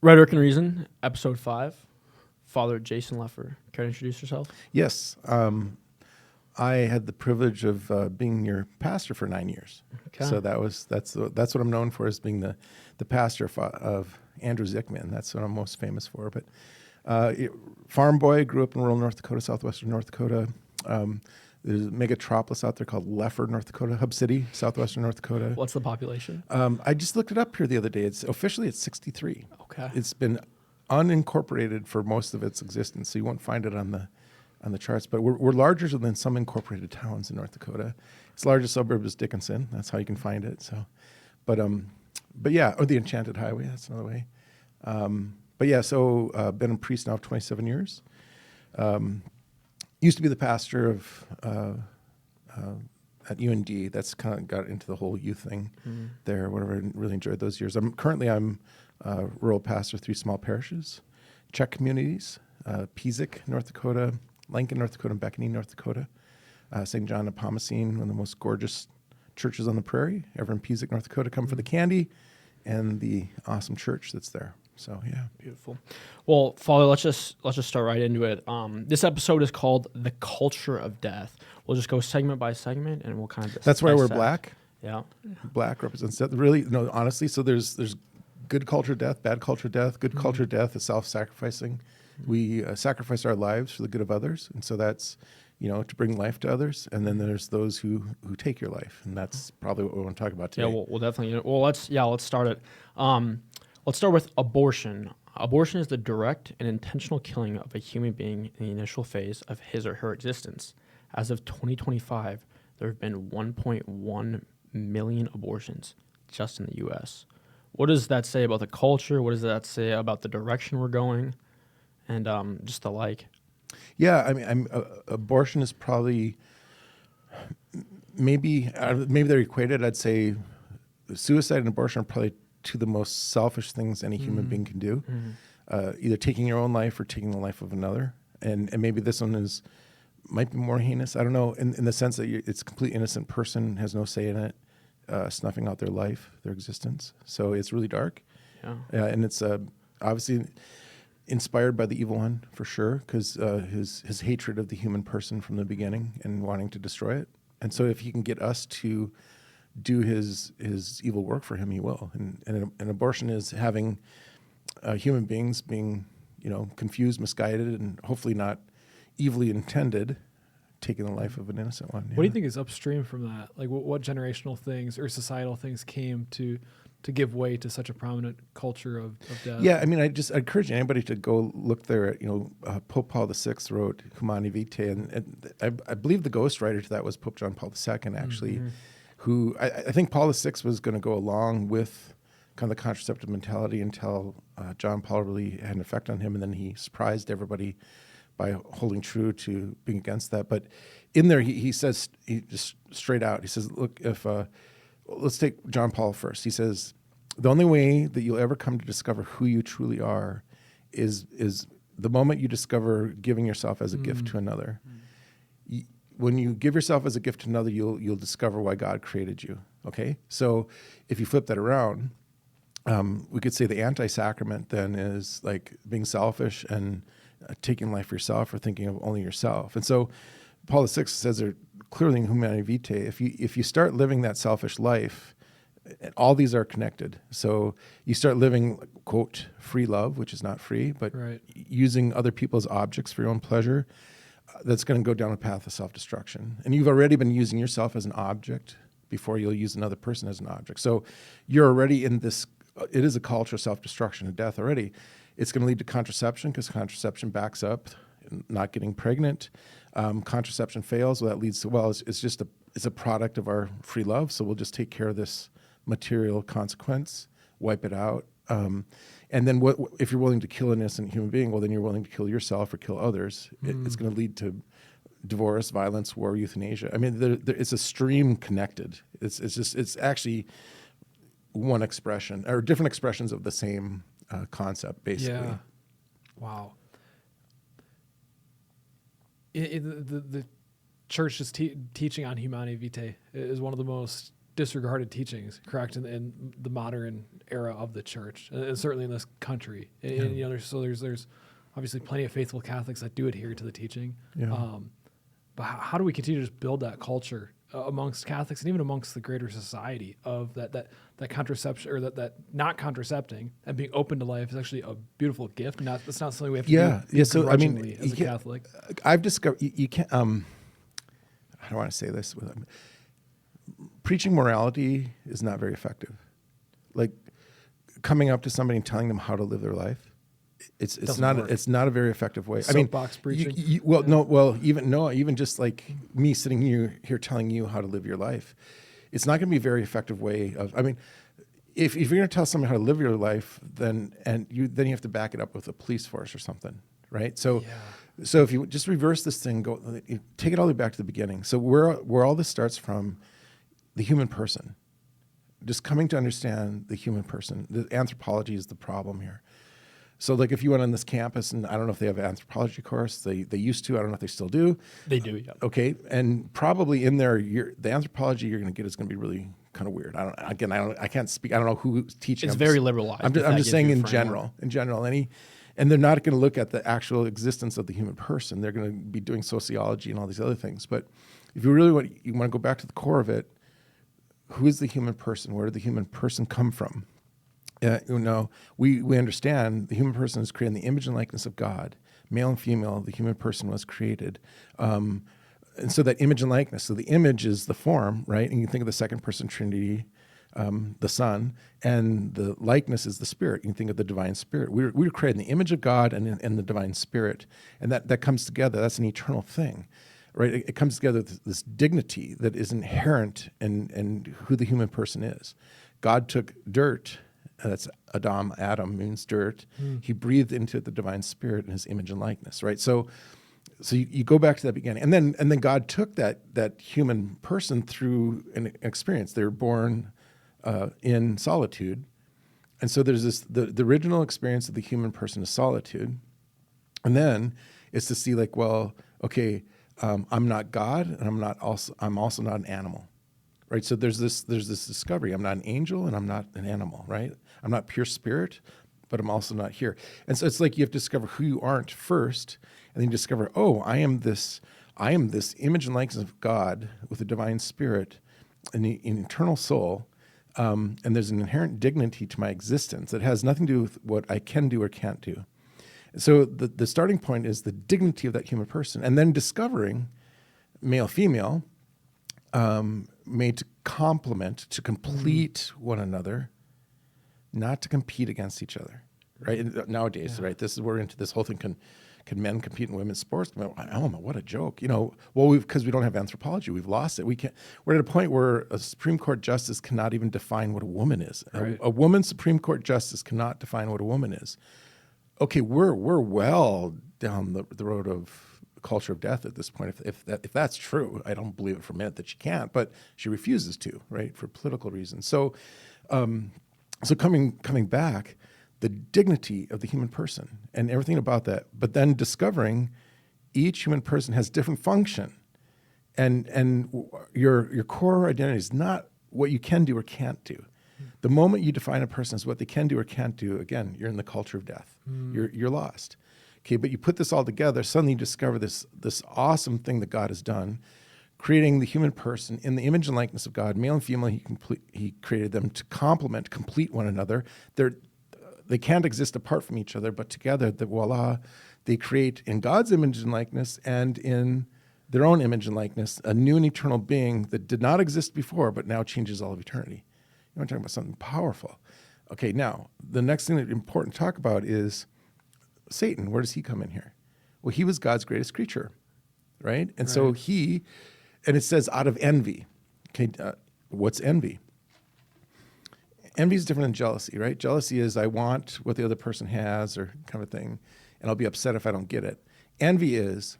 Rhetoric and Reason, episode 5. Father Jason Lefor. Care to introduce yourself? Yes. I had the privilege of being your pastor for 9 years. Okay. So that's what I'm known for, as being the pastor of Andrew Zickman. That's what I'm most famous for. But farm boy, grew up in rural North Dakota, southwestern North Dakota. There's a megatropolis out there called Lefor, North Dakota, hub city, southwestern North Dakota. What's the population? I just looked it up here the other day. It's officially at 63. Okay. It's been unincorporated for most of its existence, so you won't find it on the charts. But we're larger than some incorporated towns in North Dakota. Its largest suburb is Dickinson. That's how you can find it. So, but yeah, or the Enchanted Highway. That's another way. But yeah, so been a priest now for 27 years. Used to be the pastor of at UND. That's kind of got into the whole youth thing there. Whatever. I really enjoyed those years. I'm rural pastor, 3 small parishes, Czech communities, Pizik, North Dakota, Lincoln, North Dakota, and Beckoning, North Dakota. St. John Nepomucene, one of the most gorgeous churches on the prairie. Ever in Pizik, North Dakota, come for the candy and the awesome church that's there. So yeah, beautiful. Well, Father, let's just start right into it. This episode is called "The Culture of Death." We'll just go segment by segment, and we'll kind of that's why dissect. we're black. Yeah, black represents death. Really, no, honestly. So there's good culture death, bad culture death. Good culture death is self-sacrificing. We sacrifice our lives for the good of others, and so that's to bring life to others. And then there's those who take your life, and that's probably what we want to talk about today. Yeah, we'll definitely. Well, let's start it. Let's start with abortion. Abortion is the direct and intentional killing of a human being in the initial phase of his or her existence. As of 2025, there have been 1.1 million abortions just in the U.S. What does that say about the culture? What does that say about the direction we're going? And just the like. Yeah, I mean, abortion is probably maybe they're equated. I'd say suicide and abortion are probably two of the most selfish things any human being can do. Either taking your own life or taking the life of another. And maybe this one might be more heinous. I don't know, in the sense that it's a complete innocent person, has no say in it, snuffing out their life, their existence. So it's really dark. Yeah. And it's obviously inspired by the evil one, for sure, because his hatred of the human person from the beginning and wanting to destroy it. And so if he can get us to do his evil work for him, he will. And an abortion is having human beings being, confused, misguided, and hopefully not evilly intended, taking the life of an innocent one. What do you think is upstream from that? Like, what generational things or societal things came to give way to such a prominent culture of death? Yeah, I mean, I encourage anybody to go look there at, Pope Paul VI wrote Humani Vitae, and I believe the ghostwriter to that was Pope John Paul II, actually, who I think Paul VI was going to go along with kind of the contraceptive mentality until John Paul really had an effect on him, and then he surprised everybody by holding true to being against that. But in there, he says, he just straight out, he says, look, if let's take John Paul first. He says, the only way that you'll ever come to discover who you truly are is the moment you discover giving yourself as a gift to another. When you give yourself as a gift to another, you'll discover why God created you. Okay? So if you flip that around, we could say the anti-sacrament then is like being selfish and taking life for yourself or thinking of only yourself. And so Paul VI says there clearly in Humani Vitae, if you start living that selfish life, all these are connected. So you start living, quote, free love, which is not free, but using other people as objects for your own pleasure, that's going to go down a path of self-destruction. And you've already been using yourself as an object before you'll use another person as an object. So you're already in this, it is a culture of self-destruction and death already. It's going to lead to contraception because contraception backs up not getting pregnant. Contraception fails, well, that leads to, it's a product of our free love, so we'll just take care of this material consequence, wipe it out. And then what if you're willing to kill an innocent human being, well, then you're willing to kill yourself or kill others. It's going to lead to divorce, violence, war, euthanasia. I mean, it's a stream connected. It's actually one expression, or different expressions of the same concept, basically. Yeah. Wow. The church's teaching on Humani Vitae is one of the most disregarded teachings, correct, in the modern era of the church, and certainly in this country. And there's obviously plenty of faithful Catholics that do adhere to the teaching. Yeah. But how do we continue to just build that culture amongst Catholics and even amongst the greater society of that contraception, or that not contracepting and being open to life is actually a beautiful gift, and that's not something we have to do So I mean, begrudgingly as a Catholic. I've discovered you can't. I don't want to say this. Preaching morality is not very effective. Like coming up to somebody and telling them how to live their life, it's not a very effective way. Soapbox preaching. Even just like me sitting here telling you how to live your life, it's not going to be a very effective way of. I mean, if you're going to tell someone how to live your life, then you have to back it up with a police force or something, right? So if you just reverse this thing, take it all the way back to the beginning. So where all this starts from, the human person, just coming to understand the human person. The anthropology is the problem here. So like if you went on this campus, and I don't know if they have an anthropology course, they used to, I don't know if they still do. They do, yeah. Okay, and probably in there, the anthropology you're going to get is going to be really kind of weird. I can't speak, I don't know who's teaching. It's very liberalized. I'm just saying in general, and they're not going to look at the actual existence of the human person. They're going to be doing sociology and all these other things. But if you really want to go back to the core of it, who is the human person? Where did the human person come from? We understand the human person is created in the image and likeness of God. Male and female, the human person was created. And so that image and likeness, so the image is the form, right? And you think of the second person Trinity, the Son, and the likeness is the Spirit. You can think of the divine Spirit. We were created in the image of God and in the divine Spirit. And that comes together. That's an eternal thing. Right, it comes together with this dignity that is inherent in who the human person is. God took dirt, that's Adam means dirt. He breathed into the divine Spirit in His image and likeness. Right, so you go back to that beginning, and then God took that human person through an experience. They were born in solitude, and so there's the original experience of the human person is solitude, and then it's to see like, well, okay. I'm not God, and I'm also not an animal, right? So there's this discovery. I'm not an angel, and I'm not an animal, right? I'm not pure spirit, but I'm also not here. And so it's like you have to discover who you aren't first, and then you discover, oh, I am this image and likeness of God with a divine spirit and an eternal soul, and there's an inherent dignity to my existence that has nothing to do with what I can do or can't do. So the starting point is the dignity of that human person, and then discovering male, female, made to complement, to complete one another, not to compete against each other. Right? And nowadays, right? We're into this whole thing. Can men compete in women's sports? Oh, what a joke! Because we don't have anthropology, we've lost it. We're at a point where a Supreme Court justice cannot even define what a woman is. Right. A woman Supreme Court justice cannot define what a woman is. Okay, we're well down the road of culture of death at this point. If that's true, I don't believe it for a minute that she can't, but she refuses to, right, for political reasons. So, coming back, the dignity of the human person and everything about that, but then discovering each human person has different function, and your core identity is not what you can do or can't do. The moment you define a person as what they can do or can't do, again, you're in the culture of death. You're lost. Okay, but you put this all together, suddenly you discover this awesome thing that God has done, creating the human person in the image and likeness of God, male and female. He created them to complement, complete one another. They can't exist apart from each other, but together, voila, they create in God's image and likeness and in their own image and likeness a new and eternal being that did not exist before, but now changes all of eternity. You want to talk about something powerful. Okay, now, the next thing that's important to talk about is Satan. Where does he come in here? Well, he was God's greatest creature, right? And so and it says out of envy. Okay, what's envy? Envy is different than jealousy, right? Jealousy is I want what the other person has or kind of thing, and I'll be upset if I don't get it. Envy is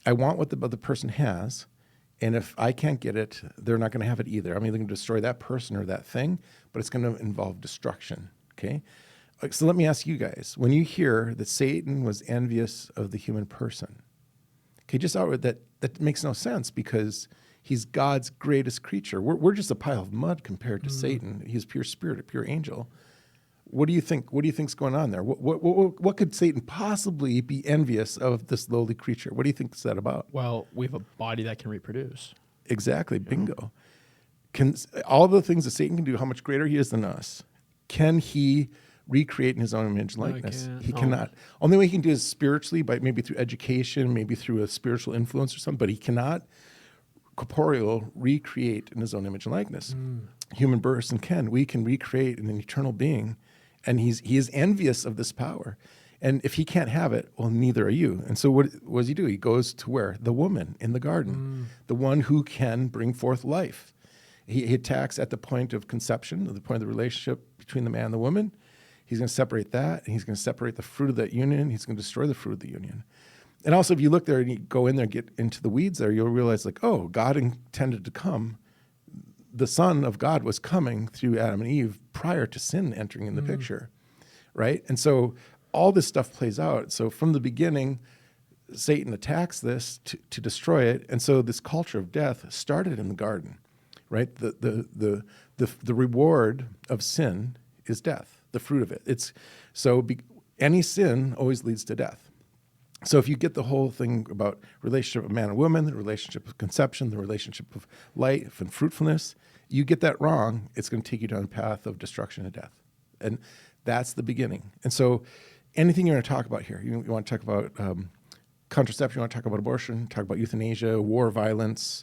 I want what the other person has, and if I can't get it, they're not going to have it either. I'm either going to destroy that person or that thing, but it's going to involve destruction, okay? So let me ask you guys, when you hear that Satan was envious of the human person, okay, just outright, that makes no sense because He's God's greatest creature. We're just a pile of mud compared to Satan. He's pure spirit, a pure angel. What do you think? What do you think's going on there? What could Satan possibly be envious of this lowly creature? What do you think is that about? Well, we have a body that can reproduce. Exactly, bingo. Can all the things that Satan can do, how much greater he is than us, can he recreate in his own image and likeness? can't. He No. cannot. Only way he can do is spiritually, by maybe through education, maybe through a spiritual influence or something, but he cannot corporeal recreate in his own image and likeness. Human person can. We can recreate in an eternal being, and he is envious of this power. And if he can't have it, well, neither are you. And so what does he do? He goes to where? The woman in the garden, the one who can bring forth life. He attacks at the point of conception, at the point of the relationship between the man and the woman. He's going to separate that, and he's going to separate the fruit of that union. He's going to destroy the fruit of the union. And also, if you look there and you go in there and get into the weeds there, you'll realize, like, oh, God intended to come. The Son of God was coming through Adam and Eve prior to sin entering in the picture, right? And so all this stuff plays out. So from the beginning, Satan attacks this to destroy it. And so this culture of death started in the garden, right? The reward of sin is death, the fruit of it. Any sin always leads to death. So if you get the whole thing about relationship of man and woman, the relationship of conception, the relationship of life and fruitfulness, you get that wrong, it's going to take you down a path of destruction and death. And that's the beginning. And so anything you're going to talk about here, you want to talk about contraception, you want to talk about abortion, talk about euthanasia, war, violence,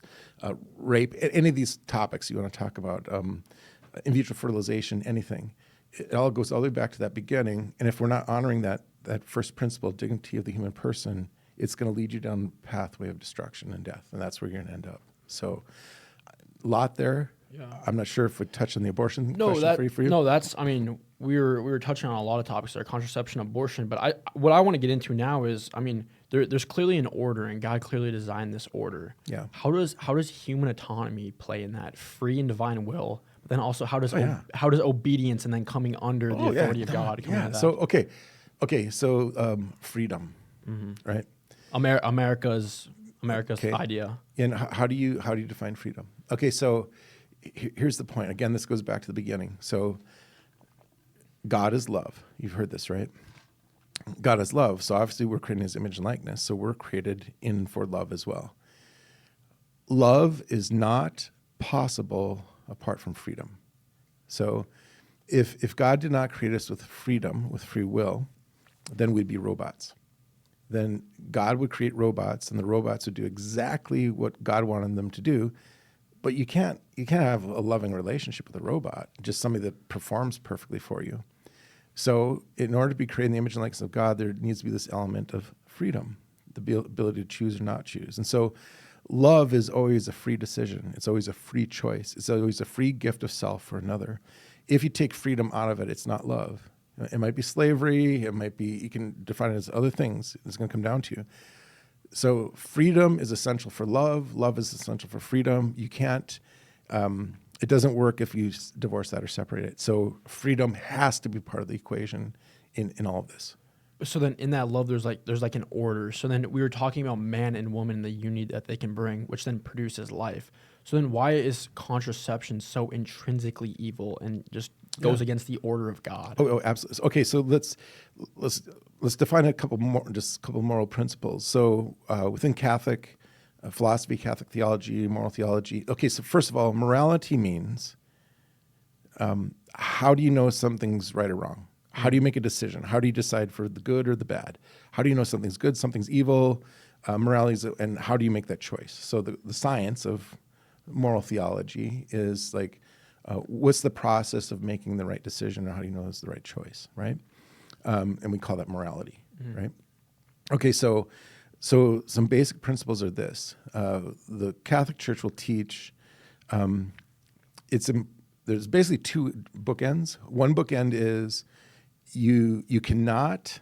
rape, any of these topics you want to talk about, in vitro fertilization, anything. It all goes all the way back to that beginning. And if we're not honoring that first principle, dignity of the human person, it's going to lead you down the pathway of destruction and death. And that's where you're going to end up. So a lot there. Yeah. I'm not sure if we touched on the abortion question for you. No, that's, I mean, we were touching on a lot of topics there, contraception, abortion, but what I want to get into now is, I mean, there's clearly an order, and God clearly designed this order. Yeah. How does human autonomy play in that free and divine will? But then also, how does obedience and then coming under the authority of God come into that? So So freedom, right? America's Okay. idea. And how do you define freedom? Okay, so here's the point. Again, this goes back to the beginning. So God is love. You've heard this, right? God is love. So obviously we're created in his image and likeness. So we're created in for love as well. Love is not possible apart from freedom. So if God did not create us with freedom, with free will, then we'd be robots. Then God would create robots, and the robots would do exactly what God wanted them to do. But you can't have a loving relationship with a robot, just somebody that performs perfectly for you. So in order to be created in the image and likeness of God, there needs to be this element of freedom, the ability to choose or not choose. And so love is always a free decision. It's always a free choice. It's always a free gift of self for another. If you take freedom out of it, it's not love. It might be slavery. It might be, you can define it as other things. It's going to come down to you. So freedom is essential for love. Love is essential for freedom. You can't, it doesn't work if you divorce that or separate it. So freedom has to be part of the equation in all of this. So then in that love, there's like an order. So then we were talking about man and woman and the unity that they can bring, which then produces life. So then why is contraception so intrinsically evil and just goes against the order of God? Oh, absolutely. Okay, so let's define a couple moral principles. So within Catholic philosophy, Catholic theology, moral theology. Okay, so first of all, morality means how do you know something's right or wrong? How do you make a decision? How do you decide for the good or the bad? How do you know something's good, something's evil? Morality and how do you make that choice? So the science of moral theology is like, what's the process of making the right decision, or how do you know it's the right choice, right? And we call that morality, right? Okay, so some basic principles are this. The Catholic Church will teach, there's basically two bookends. One bookend is you cannot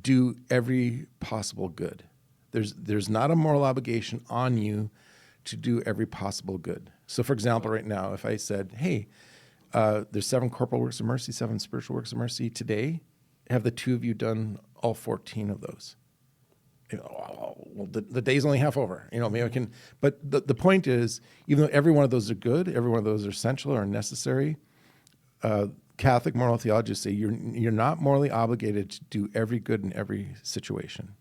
do every possible good. There's not a moral obligation on you to do every possible good. So for example, right now, if I said, hey, there's 7 corporal works of mercy, 7 spiritual works of mercy today, have the two of you done all 14 of those? Well, the day's only half over. Maybe I can. But the point is, even though every one of those are good, every one of those are essential or necessary, Catholic moral theologists say you're not morally obligated to do every good in every situation.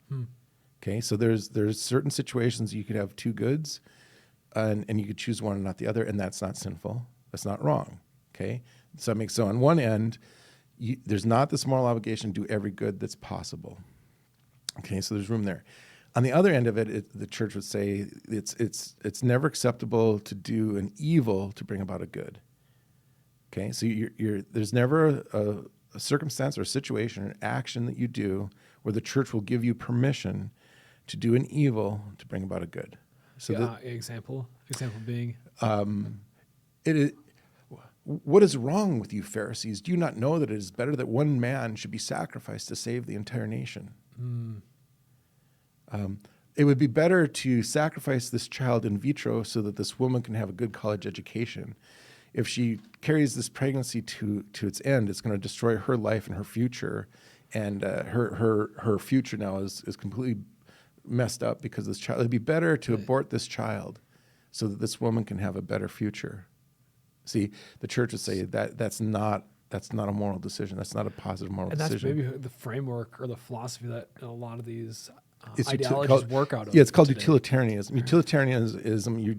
Okay, so there's certain situations you could have two goods, and you could choose one and not the other, and that's not sinful. That's not wrong. Okay, so on one end, there's not this moral obligation to do every good that's possible. Okay, so there's room there. On the other end of it, the church would say it's never acceptable to do an evil to bring about a good. Okay, so there's never a circumstance or a situation or an action that you do where the church will give you permission to do an evil to bring about a good. So example being it is. What is wrong with you, Pharisees? Do you not know that it is better that one man should be sacrificed to save the entire nation? It would be better to sacrifice this child in vitro so that this woman can have a good college education. If she carries this pregnancy to its end, it's going to destroy her life and her future, and her future now is completely messed up because of this child. It'd be better to abort this child so that this woman can have a better future. See, the church would say that's not a moral decision. That's not a positive moral decision. And that's maybe the framework or the philosophy that a lot of these It's ideologies work out of. Yeah, it's called today. utilitarianism. Utilitarianism,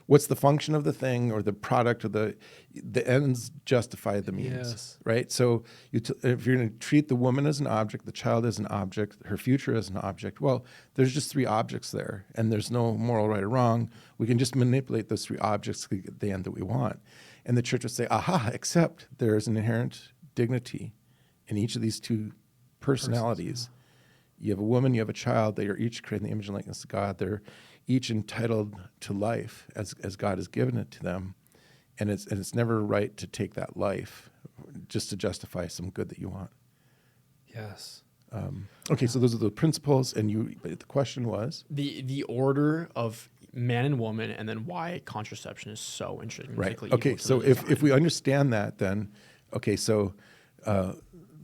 what's the function of the thing or the product or the ends justify the means, Yes. right? So if you're going to treat the woman as an object, the child as an object, her future as an object, well, there's just three objects there, and there's no moral right or wrong. We can just manipulate those three objects to get the end that we want. And the church would say, aha, except there is an inherent dignity in each of these two personalities. You have a woman, you have a child. They are each created in the image and likeness of God. They're each entitled to life as God has given it to them. And it's never right to take that life just to justify some good that you want. Yes. Okay, so those are the principles. And the question was? The order of man and woman, and then why contraception is so interesting. Right. Okay, so if we understand that, then, okay, so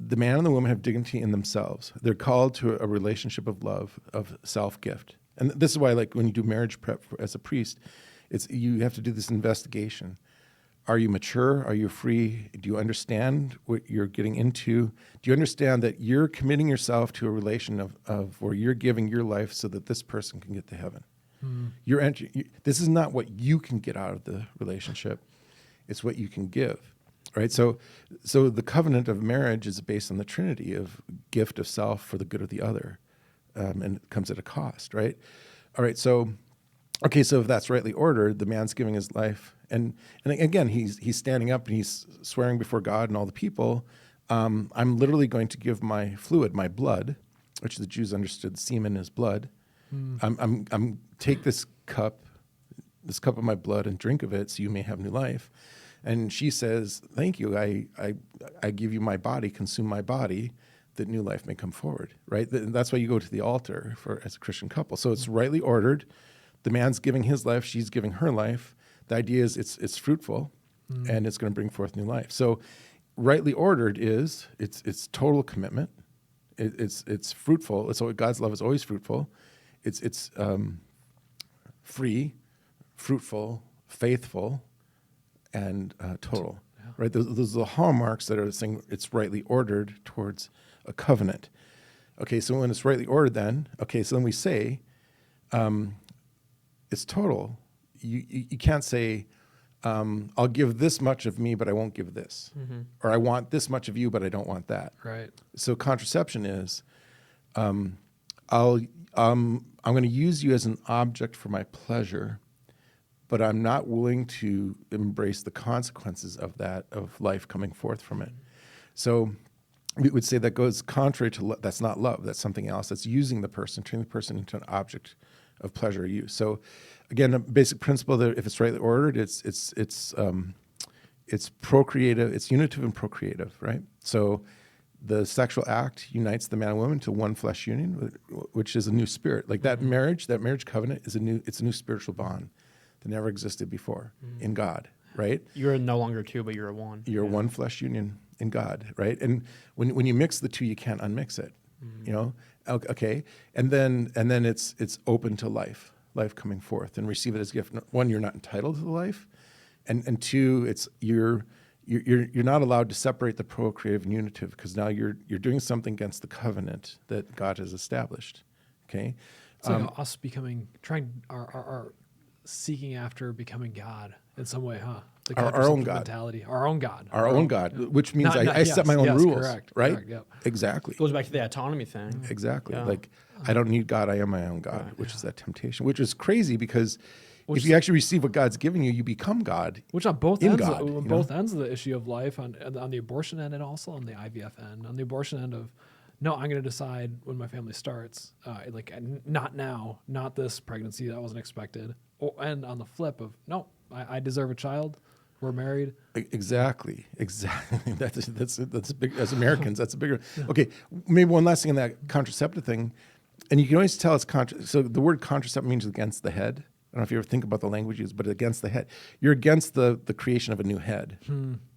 the man and the woman have dignity in themselves. They're called to a relationship of love, of self-gift. And this is why, like, when you do marriage prep as a priest, you have to do this investigation. Are you mature? Are you free? Do you understand what you're getting into? Do you understand that you're committing yourself to a relation of where you're giving your life so that this person can get to heaven? This is not what you can get out of the relationship. It's what you can give. Right, so the covenant of marriage is based on the Trinity of gift of self for the good of the other, and it comes at a cost, right? All right, so if that's rightly ordered, the man's giving his life, and again he's standing up and he's swearing before God and all the people. I'm literally going to give my fluid, my blood, which the Jews understood semen is blood. I'm take this cup of my blood and drink of it, so you may have new life. And she says, thank you, I give you my body, consume my body, that new life may come forward, right? That's why you go to the altar as a Christian couple. So it's rightly ordered. The man's giving his life, she's giving her life. The idea is it's fruitful, and it's going to bring forth new life. So rightly ordered is it's total commitment. It's fruitful. So God's love is always fruitful. It's free, fruitful, faithful, and total, right? Those are the hallmarks that are saying it's rightly ordered towards a covenant. Okay, so when it's rightly ordered, then we say it's total. You can't say I'll give this much of me, but I won't give this, or I want this much of you, but I don't want that. Right. So contraception is I'm going to use you as an object for my pleasure, but I'm not willing to embrace the consequences of that, of life coming forth from it. So we would say that goes contrary to that's not love. That's something else. That's using the person, turning the person into an object of pleasure or use. So again, a basic principle that if it's rightly ordered, it's procreative, it's unitive and procreative, right? So the sexual act unites the man and woman to one flesh union, which is a new spirit. Like that marriage covenant is it's a new spiritual bond that never existed before in God, right? You're no longer two, but you're a one. You're one flesh union in God, right? And when you mix the two, you can't unmix it, you know? Okay, and then it's open to life coming forth, and receive it as a gift. One, you're not entitled to the life, and two, it's you're not allowed to separate the procreative and unitive, because now you're doing something against the covenant that God has established. Okay, It's like us our seeking after becoming God in some way, huh? The Our own contraceptive God. mentality, our own God, our own God, which means I yes, set my own yes, rules, correct, right? correct, yep. Exactly. Goes back to the autonomy thing. Exactly. Yeah. Like, I don't need God, I am my own God, Right. which is that temptation, which is crazy, because Which if you actually receive what God's giving you, you become God. Which on both in ends, God, on both ends of the issue of life, on the abortion end and also on the IVF end. On the abortion end of, no, I'm going to decide when my family starts. Not now, not this pregnancy that wasn't expected. And on the flip of, no, I deserve a child. We're married. Exactly. That's big. As Americans, that's a bigger. Okay, maybe one last thing on that contraceptive thing, and you can always tell it's so the word contracept means against the head. I don't know if you ever think about the language used, but against the head. You're against the creation of a new head.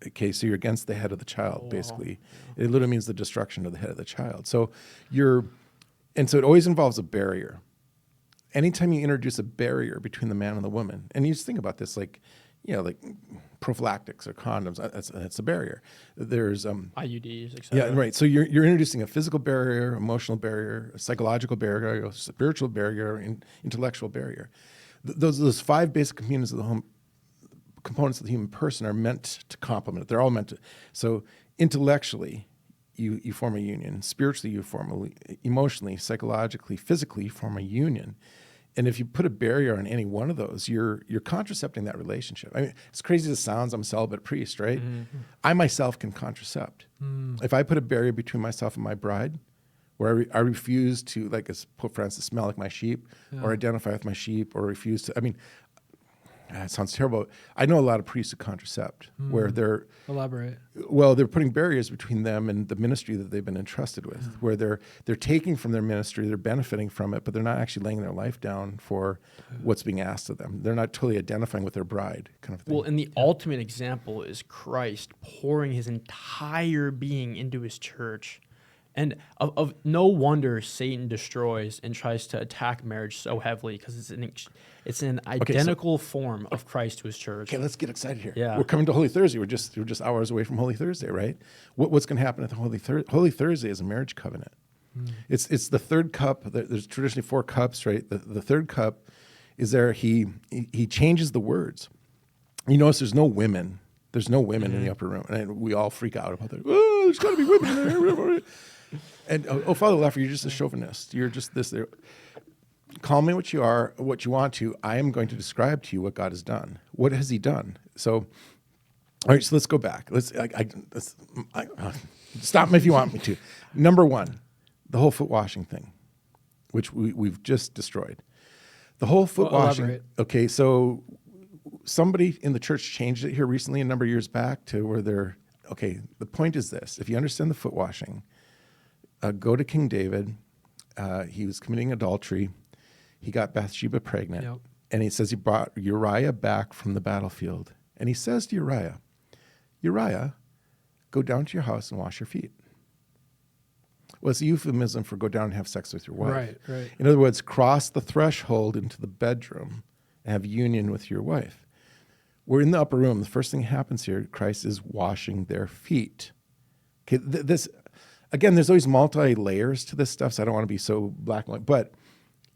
Okay, so you're against the head of the child, basically. It literally means the destruction of the head of the child. So so it always involves a barrier. Anytime you introduce a barrier between the man and the woman, and you just think about this, like prophylactics or condoms, that's a barrier. There's IUDs, etc. yeah, right. So you're introducing a physical barrier, emotional barrier, a psychological barrier, a spiritual barrier, intellectual barrier. Those five basic components of the human person are meant to complement it. They're all meant to. So intellectually, you form a union. Spiritually, you form emotionally, psychologically, physically, you form a union. And if you put a barrier on any one of those, you're contracepting that relationship. I mean, as crazy as it sounds, I'm a celibate priest, right? Mm-hmm. I myself can contracept. If I put a barrier between myself and my bride, where I refuse to, like as Pope Francis, smell like my sheep, or identify with my sheep, or refuse to, it sounds terrible. I know a lot of priests who contracept, where they're Elaborate. Well, they're putting barriers between them and the ministry that they've been entrusted with, where they're taking from their ministry, they're benefiting from it, but they're not actually laying their life down for what's being asked of them. They're not totally identifying with their bride, kind of thing. Well, and the ultimate example is Christ pouring his entire being into his church. And of no wonder Satan destroys and tries to attack marriage so heavily, because it's an identical form of Christ to his church. Okay, let's get excited here. Yeah. We're coming to Holy Thursday. We're just hours away from Holy Thursday, right? What's going to happen at the Holy Thursday? Holy Thursday is a marriage covenant. It's the third cup. There's traditionally 4 cups, right? The third cup is there. He changes the words. You notice there's no women. There's no women in the upper room, and we all freak out about that. Oh, there's got to be women in there. And Father Lefor, you're just a chauvinist. You're just this. There. Call me what you are, what you want to. I am going to describe to you what God has done. What has He done? So, all right. So let's go back. Let's stop me if you want me to. Number 1, the whole foot washing thing, which we've just destroyed. The whole foot washing. Elaborate. Okay, so somebody in the church changed it here recently, a number of years back, to where they're okay. The point is this: if you understand the foot washing. Go to King David. He was committing adultery. He got Bathsheba pregnant. Yep. And he says he brought Uriah back from the battlefield. And he says to Uriah, go down to your house and wash your feet. Well, it's a euphemism for go down and have sex with your wife. Right. In other words, cross the threshold into the bedroom and have union with your wife. We're in the upper room. The first thing that happens here, Christ is washing their feet. Okay, Again, there's always multi-layers to this stuff, so I don't want to be so black and white. But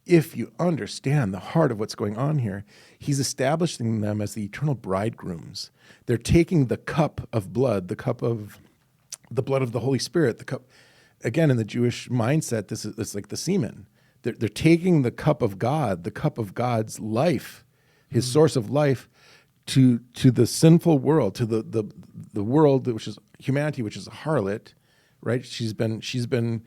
if you understand the heart of what's going on here, he's establishing them as the eternal bridegrooms. They're taking the cup of blood, the blood of the Holy Spirit, the cup. Again, in the Jewish mindset, it's like the semen. They're taking the cup of God, the cup of God's life, his source of life, to the sinful world, to the world which is humanity, which is a harlot. Right, she's been fornicating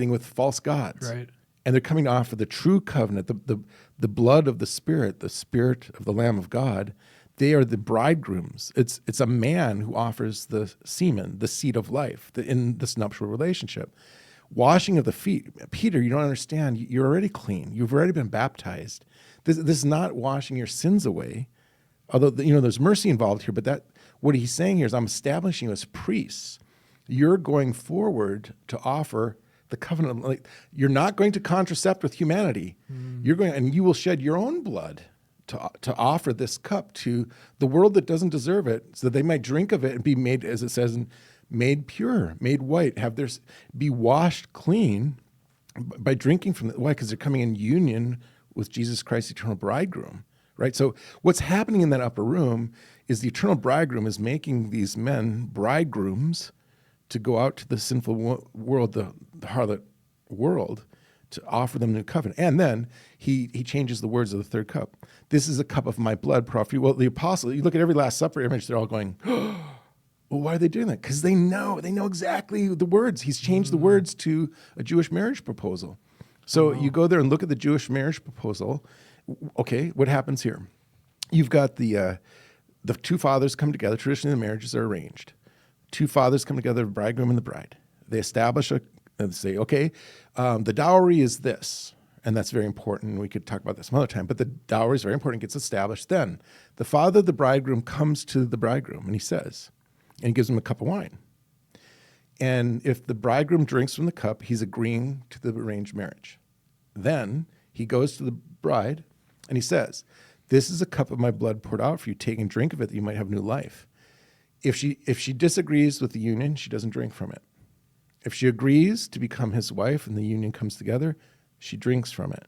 with false gods, Right. And they're coming to offer the true covenant, the blood of the Spirit of the Lamb of God. They are the bridegrooms. It's a man who offers the semen, the seed of life, in this nuptial relationship. Washing of the feet, Peter. You don't understand. You're already clean. You've already been baptized. This is not washing your sins away, although there's mercy involved here. But what he's saying here is, I'm establishing you as priests. You're going forward to offer the covenant. Like, you're not going to contracept with humanity. You're going, and you will shed your own blood to offer this cup to the world that doesn't deserve it, so that they might drink of it and be made, as it says, made pure, made white, be washed clean by drinking from it. Why? Because they're coming in union with Jesus Christ, the eternal bridegroom, right? So what's happening in that upper room is the eternal bridegroom is making these men bridegrooms to go out to the sinful world, the harlot world, to offer them a new covenant. And then he changes the words of the third cup. This is a cup of my blood, prophet. Well, the apostle, you look at every Last Supper image, they're all going, well, why are they doing that? Because they know exactly the words. He's changed the words to a Jewish marriage proposal. So you go there and look at the Jewish marriage proposal. Okay, what happens here? You've got the two fathers come together. Traditionally, the marriages are arranged. Two fathers come together, the bridegroom and the bride. They establish and say, okay, the dowry is this. And that's very important. We could talk about this some other time. But the dowry is very important. It gets established. Then the father of the bridegroom comes to the bridegroom and he says, and he gives him a cup of wine. And if the bridegroom drinks from the cup, he's agreeing to the arranged marriage. Then he goes to the bride and he says, this is a cup of my blood poured out for you. Take and drink of it that you might have new life. If she disagrees with the union, she doesn't drink from it. If she agrees to become his wife and the union comes together, she drinks from it.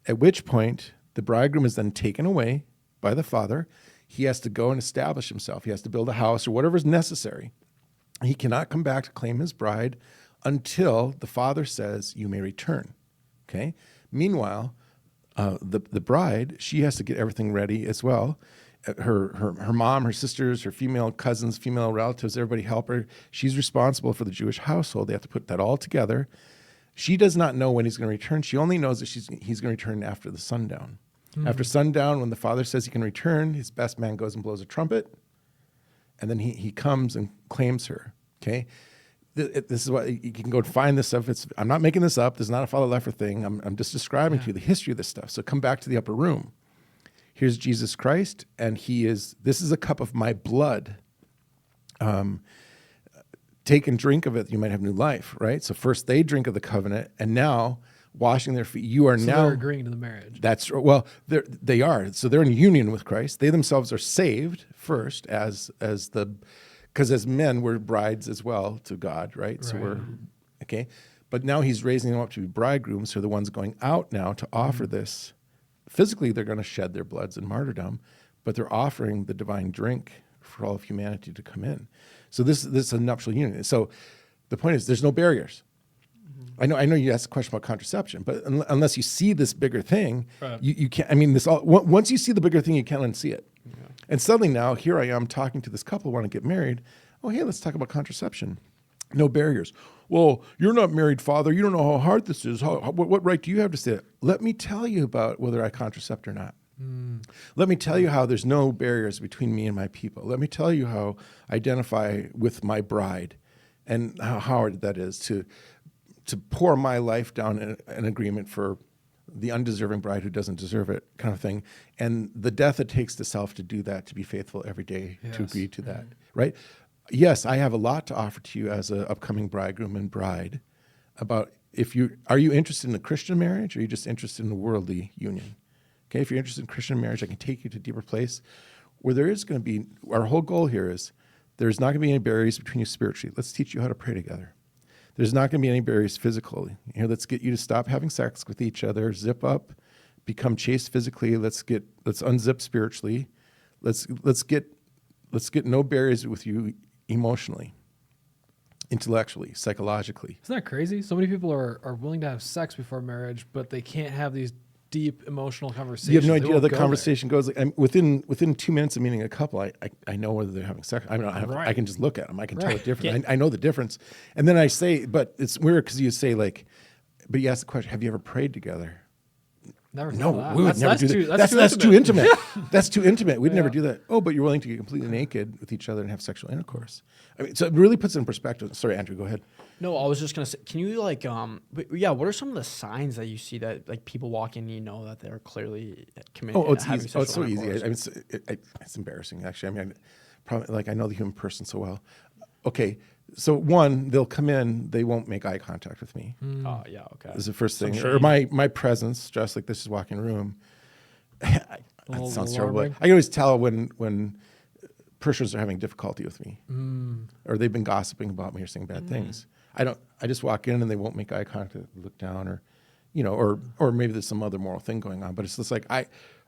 At which point, the bridegroom is then taken away by the father. He has to go and establish himself. He has to build a house or whatever is necessary. He cannot come back to claim his bride until the father says, you may return. Okay? Meanwhile, the bride, she has to get everything ready as well. Her mom, her sisters, her female cousins, female relatives, everybody help her. She's responsible for the Jewish household. They have to put that all together. She does not know when he's going to return. She only knows that he's going to return after the sundown. After sundown, when the father says he can return, his best man goes and blows a trumpet, and then he comes and claims her. Okay, this is what you can go and find this stuff. I'm not making this up. This is not a Father Lefor thing. I'm just describing to you the history of this stuff. So come back to the upper room. Here's Jesus Christ, and this is a cup of my blood. Take and drink of it, you might have new life, right? So first they drink of the covenant, and now washing their feet, you are now... they're agreeing to the marriage. That's, well, they are. So they're in union with Christ. They themselves are saved first because as men, we're brides as well to God, right? So we're, okay. But now he's raising them up to be bridegrooms, so the ones going out now to offer this. Physically, they're going to shed their bloods in martyrdom, but they're offering the divine drink for all of humanity to come in. So this is a nuptial union. So the point is, there's no barriers. I know you asked a question about contraception, but unless you see this bigger thing, you can't. I mean, once you see the bigger thing, you can't unsee it. Yeah. And suddenly now, here I am talking to this couple who want to get married. Oh, hey, let's talk about contraception. No barriers. Well, you're not married, Father. You don't know how hard this is. What right do you have to say it? Let me tell you about whether I contracept or not. Let me tell you how there's no barriers between me and my people. Let me tell you how I identify with my bride and how hard that is to pour my life down in an agreement for the undeserving bride who doesn't deserve it, kind of thing. And the death it takes to self to do that, to be faithful every day, to agree to that, right? Yes, I have a lot to offer to you as an upcoming bridegroom and bride about are you interested in a Christian marriage, or are you just interested in a worldly union? Okay, if you're interested in Christian marriage, I can take you to a deeper place where there is going to be, our whole goal here is there's not going to be any barriers between you spiritually. Let's teach you how to pray together. There's not going to be any barriers physically. Here, let's get you to stop having sex with each other, zip up, become chaste physically. Let's unzip spiritually. Let's get no barriers with you emotionally, intellectually, psychologically. Isn't that crazy? So many people are willing to have sex before marriage, but they can't have these deep emotional conversations. You have no idea how the conversation goes. Like, within 2 minutes of meeting a couple, I know whether they're having sex. I mean, I can just look at them. I can tell the difference. I know the difference. And then I say, but it's weird because you say but you ask the question, have you ever prayed together? Never. No, we would never do that. That's too intimate. That's too intimate. We'd never do that. Oh, but you're willing to get completely naked with each other and have sexual intercourse. I mean, so it really puts it in perspective. Sorry, Andrew, go ahead. No, I was just gonna say, can you what are some of the signs that you see that people walk in and you know that they're clearly committed? Oh, it's easy. Oh, it's so easy. I mean, it's embarrassing actually. I mean, I know the human person so well. Okay, So one, they'll come in, they won't make eye contact with me. Oh, yeah, okay. Is the first thing. Some Or my presence, just like this is walking in the room. That little sounds terrible. alarming. I can always tell when parishioners are having difficulty with me, or they've been gossiping about me or saying bad things. I just walk in and they won't make eye contact, look down, or, or maybe there's some other moral thing going on. But it's just like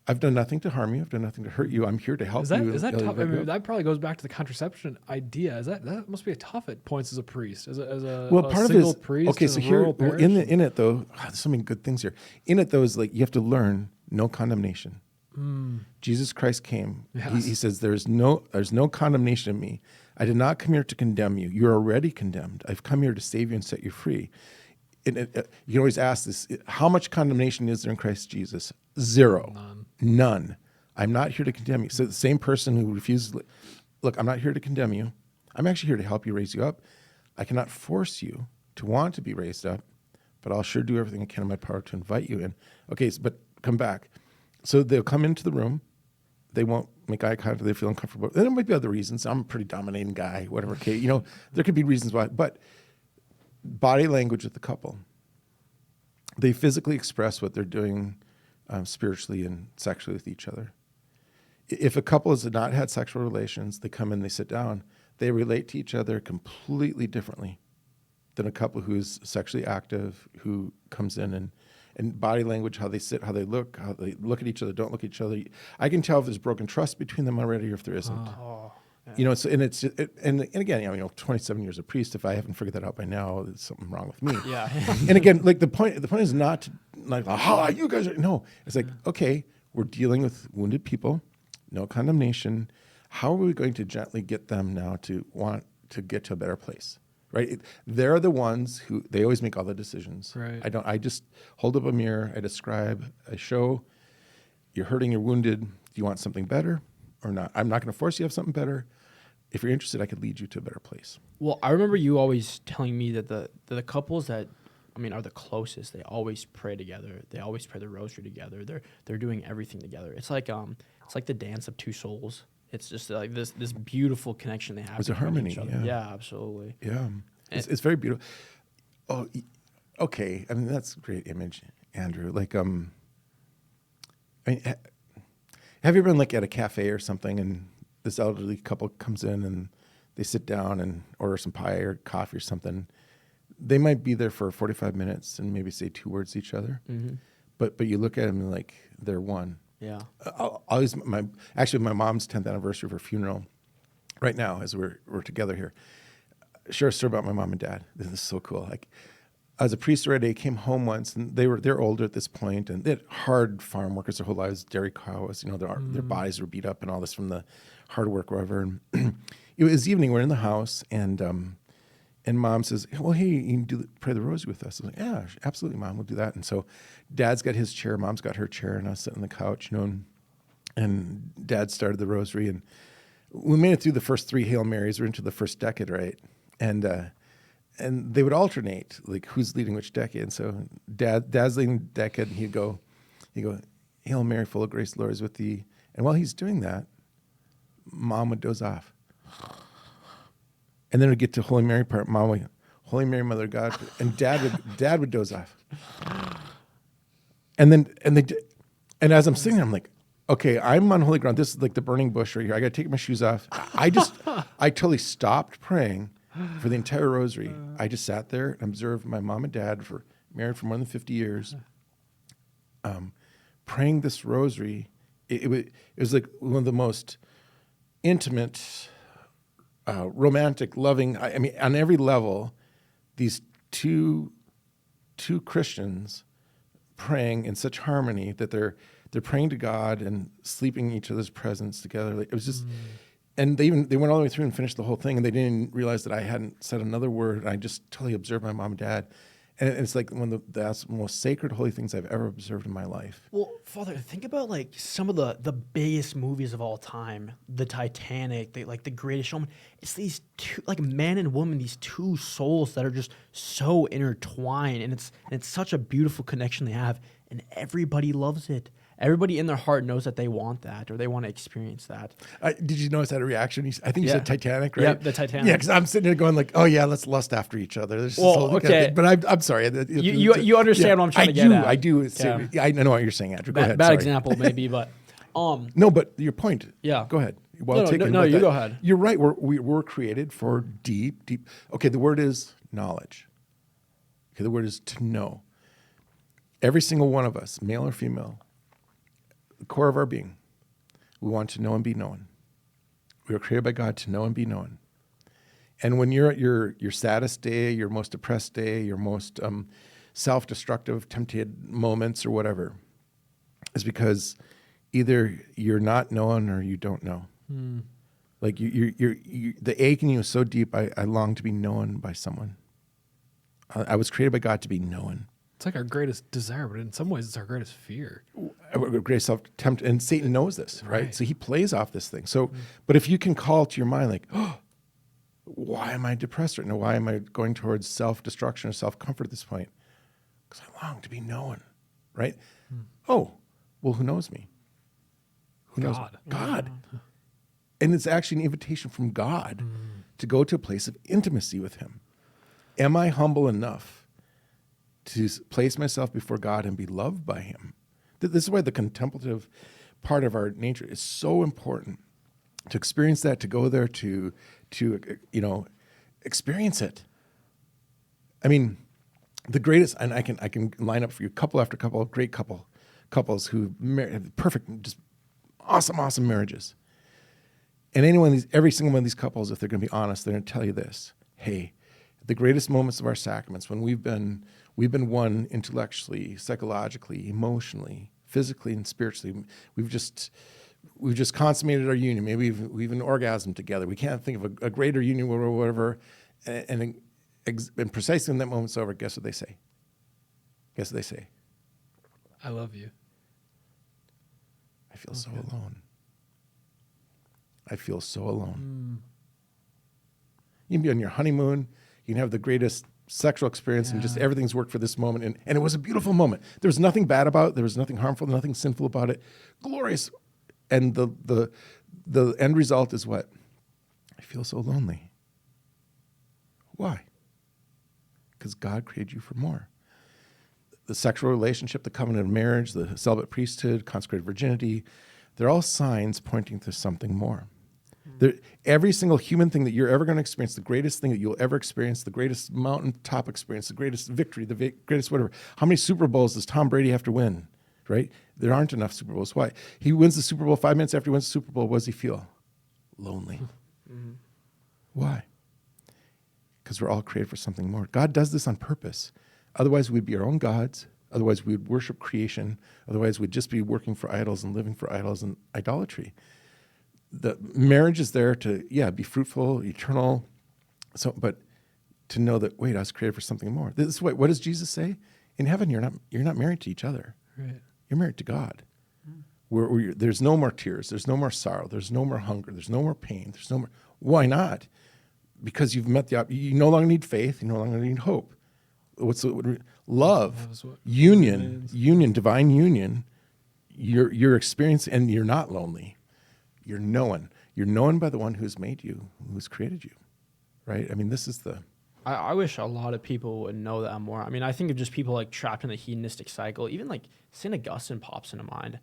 I've done nothing to harm you. I've done nothing to hurt you. I'm here to help you. Is that and tough? I elevate mean, you. that probably goes back to the contraception idea. That must be a tough at points as a priest, as a Well, part of it single is priest. okay. in So a here, rural well, parish? in it though, there's so many good things here. In it though is like you have to learn no condemnation. Jesus Christ came. Yes. He says there's no condemnation in me. I did not come here to condemn you. You're already condemned. I've come here to save you and set you free. And you can always ask this: how much condemnation is there in Christ Jesus? Zero. None. I'm not here to condemn you. So the same person who refuses, look, I'm not here to condemn you. I'm actually here to help you, raise you up. I cannot force you to want to be raised up, but I'll sure do everything I can in my power to invite you in. Okay, but come back. So they'll come into the room. They won't make eye contact. They feel uncomfortable. There might be other reasons. I'm a pretty dominating guy, whatever. Okay, there could be reasons why. But body language with the couple. They physically express what they're doing spiritually and sexually with each other. If a couple has not had sexual relations, they come in, they sit down, they relate to each other completely differently than a couple who's sexually active, who comes in and body language, how they sit, how they look at each other, don't look at each other. I can tell if there's broken trust between them already or if there isn't. Oh, yeah. And again, 27 years of priest, if I haven't figured that out by now, there's something wrong with me. Yeah. And again, like the point is not to, like, you guys are, no. It's like, okay, we're dealing with wounded people, no condemnation. How are we going to gently get them now to want to get to a better place? Right? They're the ones who, they always make all the decisions. Right. I just hold up a mirror, I describe, I show, you're hurting, you're wounded. Do you want something better or not? I'm not going to force you to have something better. If you're interested, I could lead you to a better place. Well, I remember you always telling me that the couples that, are the closest, they always pray together. They always pray the rosary together. They're doing everything together. It's like the dance of two souls. It's just like this beautiful connection they have. There's a between harmony, each other. yeah. Yeah, absolutely. Yeah, it's very beautiful. Oh, okay. I mean, that's a great image, Andrew. Like, have you ever been like at a cafe or something, and this elderly couple comes in and they sit down and order some pie or coffee or something? They might be there for 45 minutes and maybe say two words to each other, but you look at them and like they're one. Yeah. My mom's 10th anniversary of her funeral right now as we're together here. Share a story about my mom and dad. This is so cool. Like, as a priest already, I came home once, and they're older at this point, and they had hard farm workers their whole lives, dairy cows. Their bodies were beat up and all this from the hard work, whatever. And it was evening. We're in the house, and Mom says, "Well, hey, you can pray the rosary with us." I was like, "Yeah, absolutely, Mom, we'll do that." And so, Dad's got his chair, Mom's got her chair, and I was sitting on the couch, and Dad started the rosary, and we made it through the first 3 Hail Marys. We're into the first decade, right? And they would alternate, like who's leading which decade. And so Dad's leading the decade, and he'd go, "Hail Mary, full of grace, the Lord is with thee." And while he's doing that, Mom would doze off. And then we'd get to Holy Mary part. Mom would, "Holy Mary, Mother of God," and Dad would doze off. And as I'm sitting there, I'm like, okay, I'm on holy ground. This is like the burning bush right here. I got to take my shoes off. I totally stopped praying for the entire rosary. I just sat there and observed my mom and dad, married for more than 50 years, praying this rosary. It was like one of the most intimate, romantic, loving. I mean, on every level, these two Christians praying in such harmony that they're praying to God and sleeping in each other's presence together. Like, it was just, and they went all the way through and finished the whole thing, and they didn't realize that I hadn't said another word. I just totally observed my mom and dad, and it's like one of the most sacred, holy things I've ever observed in my life. Well, Father, think about like some of the biggest movies of all time, the Titanic, the Greatest Showman. It's these two, like man and woman, these two souls that are just so intertwined, and it's such a beautiful connection they have, and everybody loves it. everybody in their heart knows that they want that or they want to experience that. Did you notice that reaction? I think you Yeah. said Titanic, right? Yep, the Titanic. Yeah, because I'm sitting there going like, oh yeah, let's lust after each other. There's this Well, whole kind of okay. thing. But I'm sorry. You understand what I'm trying to get at. I do. Okay. I know what you're saying, Andrew. Go ahead. Bad sorry. example maybe, but No, but your point. Yeah. Go ahead. No, you go ahead. You're right. We're created for deep. Okay, the word is knowledge. Okay, the word is to know. Every single one of us, male or female, the core of our being, we want to know and be known. We were created by God to know and be known. And when you're at your saddest day, your most depressed day, your most self-destructive, tempted moments or whatever, is because either you're not known or you don't know. Like the ache in you is so deep. I long to be known by someone. I was created by God to be known. It's like our greatest desire, but in some ways, it's our greatest fear. Great self-tempt, and Satan knows this, right? Right. So he plays off this thing. So, but if you can call to your mind, like, oh, why am I depressed right now? Why am I going towards self-destruction or self-comfort at this point? Because I long to be known, right? Oh, well, who knows me? Who knows? God. God. And it's actually an invitation from God to go to a place of intimacy with him. Am I humble enough to place myself before God and be loved by him? This is why the contemplative part of our nature is so important. To experience that, to go there, to experience it. I mean, the greatest, and I can line up for you couple after couple, great couples who have perfect, just awesome marriages. And every single one of these couples, if they're going to be honest, they're going to tell you this: hey, the greatest moments of our sacraments, when we've been one intellectually, psychologically, emotionally, physically, and spiritually. We've just consummated our union. Maybe we've even orgasmed together. We can't think of a greater union, or whatever. And precisely when that moment's over, guess what they say? Guess what they say? I love you. I feel so alone. I feel so alone. You can be on your honeymoon. You can have the greatest sexual experience and just everything's worked for this moment. And it was a beautiful moment. There was nothing bad about it. There was nothing harmful, nothing sinful about it. Glorious. And the end result is what? I feel so lonely. Why? Because God created you for more. The sexual relationship, the covenant of marriage, the celibate priesthood, consecrated virginity, they're all signs pointing to something more. Every single human thing that you're ever going to experience, the greatest thing that you'll ever experience, the greatest mountaintop experience, the greatest victory, the greatest whatever. How many Super Bowls does Tom Brady have to win, right? There aren't enough Super Bowls. Why? He wins the Super Bowl 5 minutes after he wins the Super Bowl. What does he feel? Lonely. Why? Because we're all created for something more. God does this on purpose. Otherwise, we'd be our own gods. Otherwise, we'd worship creation. Otherwise, we'd just be working for idols and living for idols and idolatry. The marriage is there to, be fruitful, eternal. So, but to know that, wait, I was created for something more. This is what does Jesus say? In heaven, you're not married to each other. Right. You're married to God. Where there's no more tears. There's no more sorrow. There's no more hunger. There's no more pain. There's no more. Why not? Because you've met you no longer need faith. You no longer need hope. Love, union, divine union. You're experiencing, and you're not lonely. You're known. You're known by the one who's made you, who's created you, right? I mean, this is the... I wish a lot of people would know that more. I mean, I think of just people like trapped in the hedonistic cycle. Even like St. Augustine pops into mind.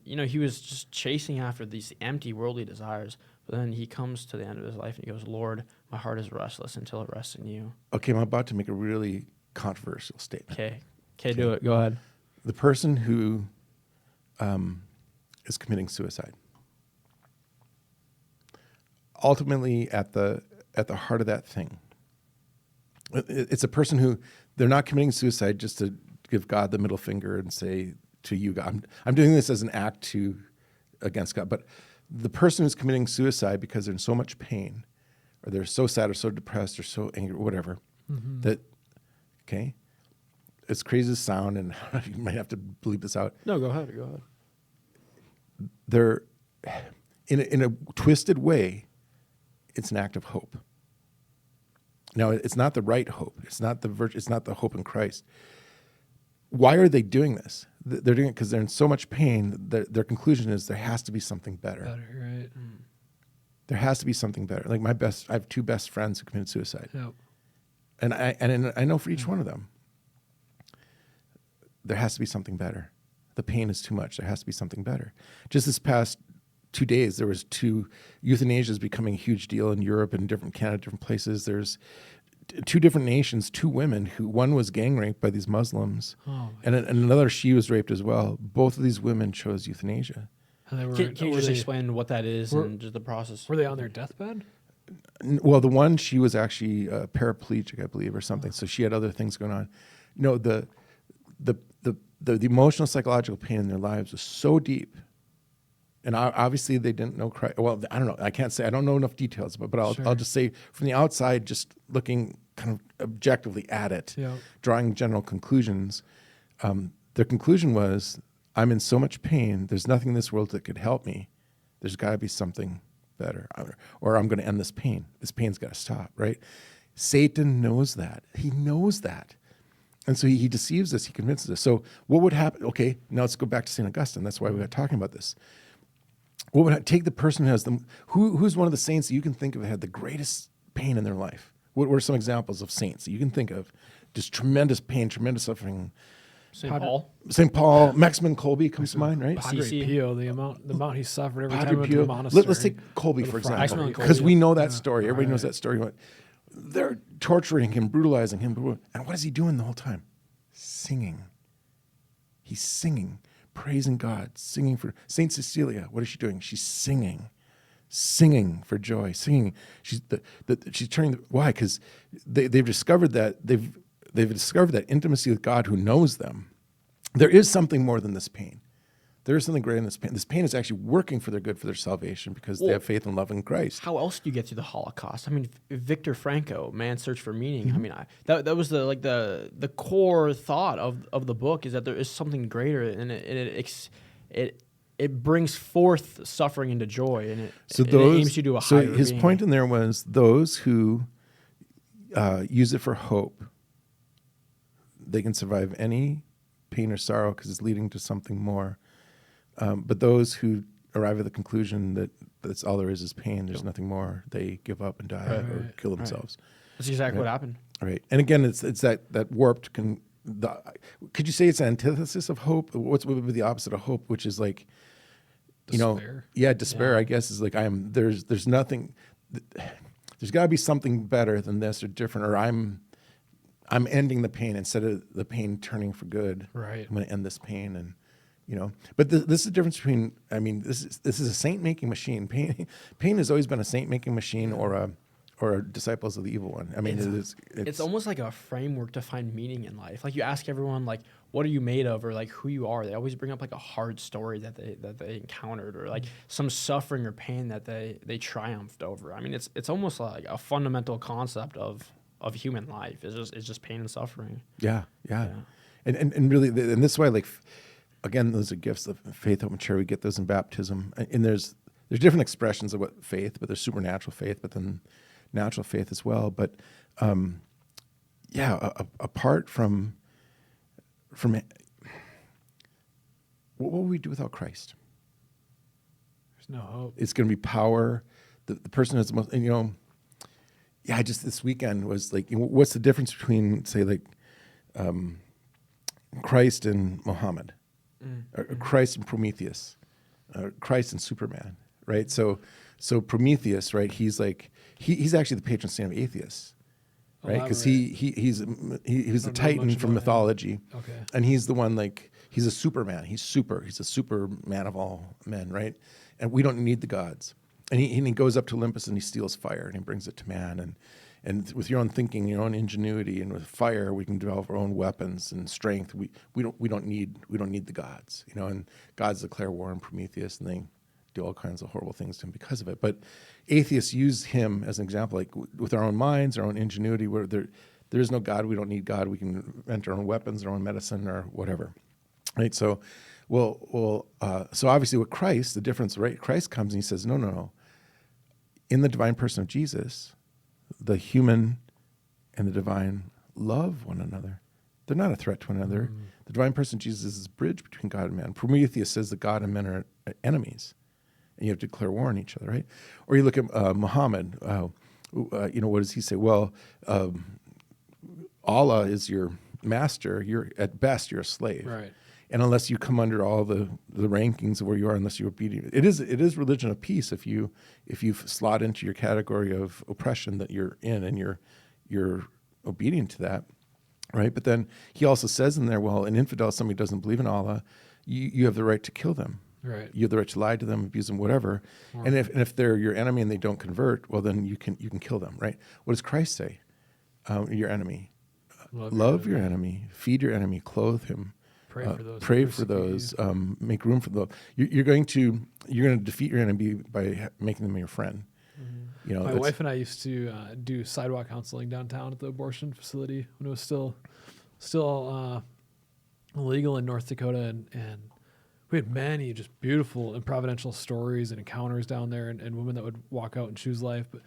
He was just chasing after these empty worldly desires, but then he comes to the end of his life and he goes, Lord, my heart is restless until it rests in you. Okay, I'm about to make a really controversial statement. Okay, do it. Go ahead. The person who is committing suicide, ultimately at the heart of that thing, it's a person who they're not committing suicide just to give God the middle finger and say to you, God, I'm doing this as an act against God. But the person who's committing suicide because they're in so much pain, or they're so sad or so depressed or so angry or whatever, that, okay, as crazy as it sounds, and you might have to bleep this out. No, go ahead. They're in a twisted way. It's an act of hope. Now, it's not the right hope. It's not the hope in Christ. why are they doing this? They're doing it because they're in so much pain. Their conclusion is there has to be something better. Right. There has to be something better. Like I have two best friends who committed suicide. Yep. And I know for each one of them, there has to be something better. The pain is too much. There has to be something better. Just this past 2 days, there was euthanasia is becoming a huge deal in Europe and Canada, different places. There's two different nations, two women who, one was gang raped by these Muslims, and another, she was raped as well. Both of these women chose euthanasia. And they were, Can you just explain what that is and just the process? Were they on their deathbed? Well, the one, she was actually paraplegic, I believe, or something. So she had other things going on. No, the emotional, psychological pain in their lives was so deep. And obviously they didn't know Christ. Well, I don't know. I can't say. I don't know enough details, but I'll just say from the outside, just looking kind of objectively at it, drawing general conclusions. Their conclusion was, I'm in so much pain. There's nothing in this world that could help me. There's got to be something better, or I'm going to end this pain. This pain's got to stop, right? Satan knows that. He knows that. And so he deceives us. He convinces us. So what would happen? Okay, now let's go back to St. Augustine. That's why we got talking about this. What would take the person who has who's one of the saints that you can think of that had the greatest pain in their life? What are some examples of saints that you can think of? Just tremendous pain, tremendous suffering. St. Paul, Maximin Kolbe comes to mind, right? Padre Pio, the amount he suffered every time Padre he went to Pio. a monastery. Let's take Kolbe, for example, Maximin Kolbe. because we know that story. Everybody knows that story. They're torturing him, brutalizing him. And what is he doing the whole time? Singing. He's singing, praising God, singing for Saint Cecilia. What is she doing? She's singing for joy, singing. She's turning. Why? Because they've discovered that they've discovered that intimacy with God, who knows them. There is something more than this pain. There is something greater than this pain. This pain is actually working for their good, for their salvation, because they have faith and love in Christ. How else do you get through the Holocaust? I mean, Viktor Frankl, Man's Search for Meaning. I mean, that was the core thought of the book, is that there is something greater, and it brings forth suffering into joy, and it aims you to a higher being. His point in there was those who use it for hope, they can survive any pain or sorrow because it's leading to something more. But those who arrive at the conclusion that that's all there is pain, there's nothing more, they give up and die or kill themselves. That's exactly what happened. Right. And again, it's that warped. Could you say it's an antithesis of hope? What would be the opposite of hope, which is like, Despair. Despair. I guess is like there's nothing. There's got to be something better than this or different, or I'm ending the pain instead of the pain turning for good. Right. I'm going to end this pain, and But this is the difference between. I mean, this is a saint-making machine. Pain has always been a saint-making machine, or a disciples of the evil one. I mean, it's almost like a framework to find meaning in life. Like, you ask everyone, like, what are you made of, or like who you are. They always bring up like a hard story that they encountered, or like some suffering or pain that they triumphed over. I mean, it's almost like a fundamental concept of human life. It's just pain and suffering. Yeah. And really, and this is why, like, again, those are gifts of faith, hope, and charity. We get those in baptism, and there's different expressions of what faith, but there's supernatural faith, but then natural faith as well. But apart from what will we do without Christ? There's no hope. It's going to be power. The person who's the most, I just this weekend was like, what's the difference between, say, like Christ and Muhammad, or Christ and Prometheus, Christ and Superman, right? So Prometheus, right? He's like he's actually the patron saint of atheists, right? Because he was a titan from mythology, and he's the one, like, he's a Superman. He's a Superman of all men, right? And we don't need the gods. And he goes up to Olympus and he steals fire and he brings it to man. And with your own thinking, your own ingenuity, and with fire, we can develop our own weapons and strength. We don't need the gods, And gods declare war on Prometheus, and they do all kinds of horrible things to him because of it. But atheists use him as an example, like with our own minds, our own ingenuity. Where there is no God, we don't need God. We can invent our own weapons, our own medicine, or whatever, right? So, so obviously with Christ, the difference, right? Christ comes and he says, no. In the divine person of Jesus, the human and the divine love one another. They're not a threat to one another. The divine person Jesus is a bridge between God and man. Prometheus says that God and men are enemies, and you have to declare war on each other, right? Or you look at Muhammad. What does he say? Well, Allah is your master. You're at best you're a slave, Right. and unless you come under all the rankings of where you are, unless you're obedient, it is religion of peace. If you slot into your category of oppression that you're in, and you're obedient to that, right? But then he also says in there, well, an infidel, somebody who doesn't believe in Allah, you have the right to kill them. Right. You have the right to lie to them, abuse them, whatever. Right. And if they're your enemy and they don't convert, well, then you can kill them, right? What does Christ say? Your enemy. Love your enemy. Feed your enemy. Clothe him. Pray for those. Pray who for persecute those. you. Make room for those. You're going to defeat your enemy by making them your friend. You know, My wife and I used to do sidewalk counseling downtown at the abortion facility when it was still illegal in North Dakota, and we had many just beautiful and providential stories and encounters down there, and women that would walk out and choose life. But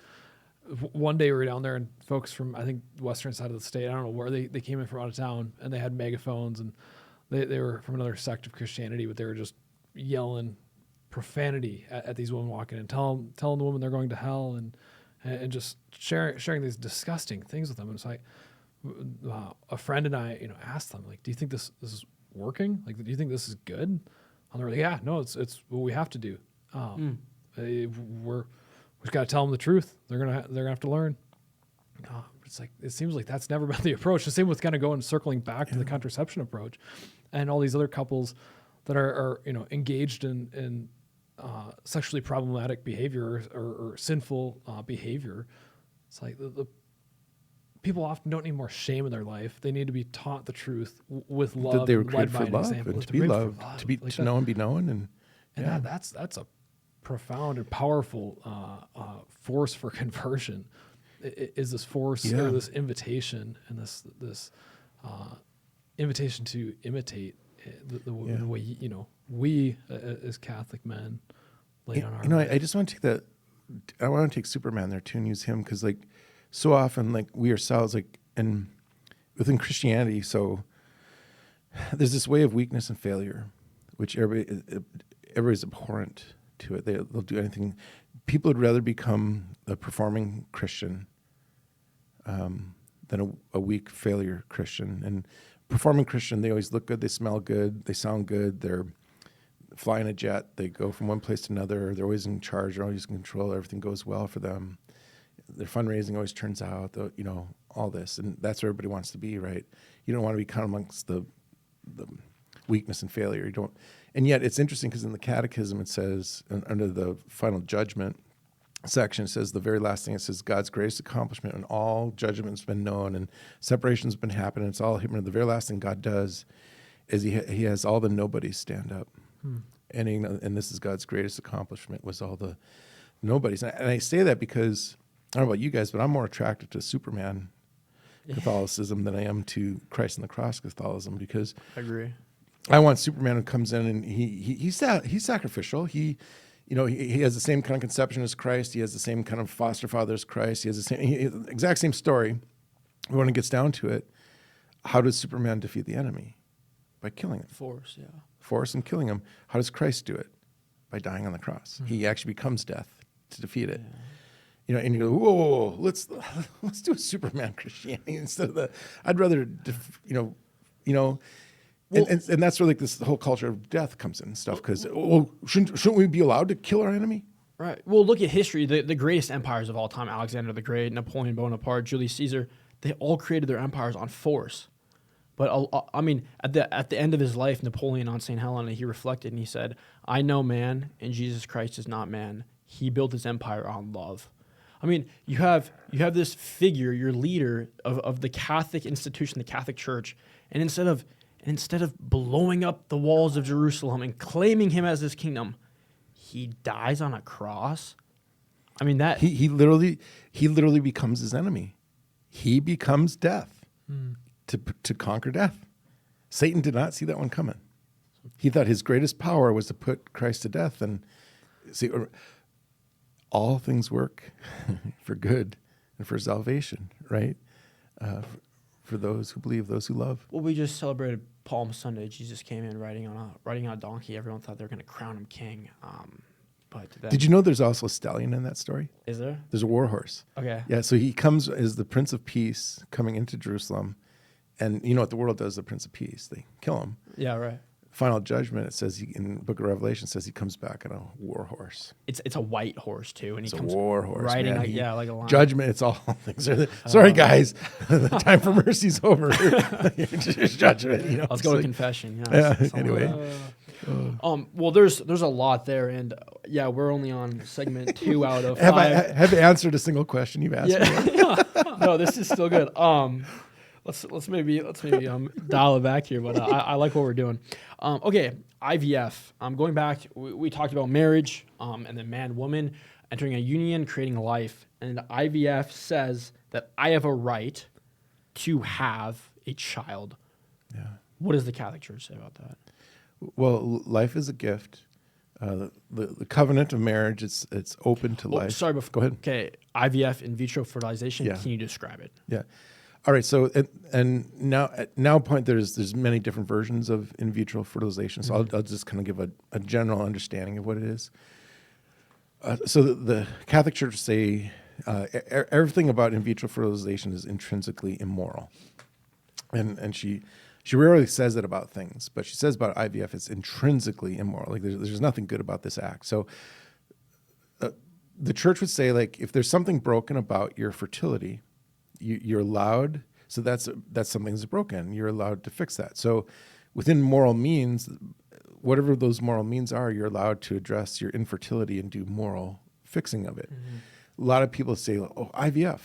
one day we were down there, and folks from, I think, the western side of the state, I don't know where, they came in from out of town, and they had megaphones, and they were from another sect of Christianity, but they were just yelling profanity at these women walking in, telling the women they're going to hell, and just sharing these disgusting things with them. And it's like, a friend and I, asked them, like, do you think this is working? Like, do you think this is good? And they're like, yeah, no, it's what we have to do. We just got to tell them the truth. They're gonna have to learn. It's like, it seems like that's never been the approach. The same with kind of going circling back to the contraception approach, and all these other couples that are engaged in sexually problematic behavior or sinful behavior. It's like the people often don't need more shame in their life. They need to be taught the truth with love. That they were and created led for by an love example. and to They're be made for loved, love. to be Like to that- know and be known, and that's a profound and powerful force for conversion. Is this force or this invitation and this invitation to imitate the way we as Catholic men lay down our life. I just want to take that. I want to take Superman there too and use him, because like so often, like we ourselves, like and within Christianity, so there's this way of weakness and failure, which everybody's abhorrent to it. They'll do anything. People would rather become a performing Christian than a weak failure Christian. And performing Christian, they always look good, they smell good, they sound good, they're flying a jet, they go from one place to another, they're always in charge, they're always in control, everything goes well for them. Their fundraising always turns out, all this. And that's where everybody wants to be, right? You don't want to be kind of amongst the weakness and failure. You don't. And yet it's interesting because in the Catechism it says, under the final judgment section, it says the very last thing, it says God's greatest accomplishment when all judgment's been known and separation's been happening, it's all him. The very last thing God does is he has all the nobodies stand up. And this is God's greatest accomplishment, was all the nobodies. And I say that because, I don't know about you guys, but I'm more attracted to Superman Catholicism than I am to Christ on the cross Catholicism, because I agree. I want Superman who comes in and he's sacrificial. He has the same kind of conception as Christ. He has the same kind of foster father as Christ. He has the exact same story. But when it gets down to it, how does Superman defeat the enemy? By killing him. Force and killing him. How does Christ do it? By dying on the cross. He actually becomes death to defeat it. And you go, whoa, let's do a Superman Christianity instead of I'd rather, and that's where like this whole culture of death comes in and stuff, because shouldn't we be allowed to kill our enemy? Right. Well, look at history. The greatest empires of all time, Alexander the Great, Napoleon Bonaparte, Julius Caesar, they all created their empires on force. But I mean, at the end of his life, Napoleon on St. Helena, he reflected and he said, I know man and Jesus Christ is not man. He built his empire on love. I mean, you have this figure, your leader of the Catholic institution, the Catholic Church, and instead of blowing up the walls of Jerusalem and claiming him as his kingdom, he dies on a cross. I mean, that he literally becomes his enemy. He becomes death to conquer death. Satan did not see that one coming. He thought his greatest power was to put Christ to death. And see, all things work for good and for salvation, right? for those who believe, those who love. Well, we just celebrated Palm Sunday. Jesus came in riding on a donkey. Everyone thought they were going to crown him king. But then, Did you know there's also a stallion in that story? Is there? There's a war horse. Okay. Yeah, so he comes as the Prince of Peace coming into Jerusalem. And you know what the world does, the Prince of Peace? They kill him. Yeah, right. Final judgment, it says in the book of Revelation, says he comes back on a war horse. It's a white horse too, and It's he a comes war horse, riding man. like a lion. Judgment, it's all things. Sorry, guys, the time for mercy's over. Just judgment. You know, Let's go to confession. Yeah. Anyway. Well, there's a lot there, and yeah, we're only on segment 2 out of 5. Have I answered a single question you've asked me? Yeah. No, this is still good. Let's maybe dial it back here, but I like what we're doing. Okay, IVF. Going back, we talked about marriage, and then man, woman entering a union, creating a life, and IVF says that I have a right to have a child. Yeah. What does the Catholic Church say about that? Well, life is a gift. The covenant of marriage, it's open to life. Sorry, Go ahead. Okay, IVF, in vitro fertilization. Yeah. Can you describe it? Yeah. All right. So and now point there's many different versions of in vitro fertilization. So I'll just kind of give a general understanding of what it is. So the Catholic Church say everything about in vitro fertilization is intrinsically immoral, and she rarely says it about things, but she says about IVF it's intrinsically immoral. Like there's nothing good about this act. So the Church would say, like, if there's something broken about your fertility, you're allowed. So that's something that's broken. You're allowed to fix that. So within moral means, whatever those moral means are, you're allowed to address your infertility and do moral fixing of it. Mm-hmm. A lot of people say, "Oh, IVF,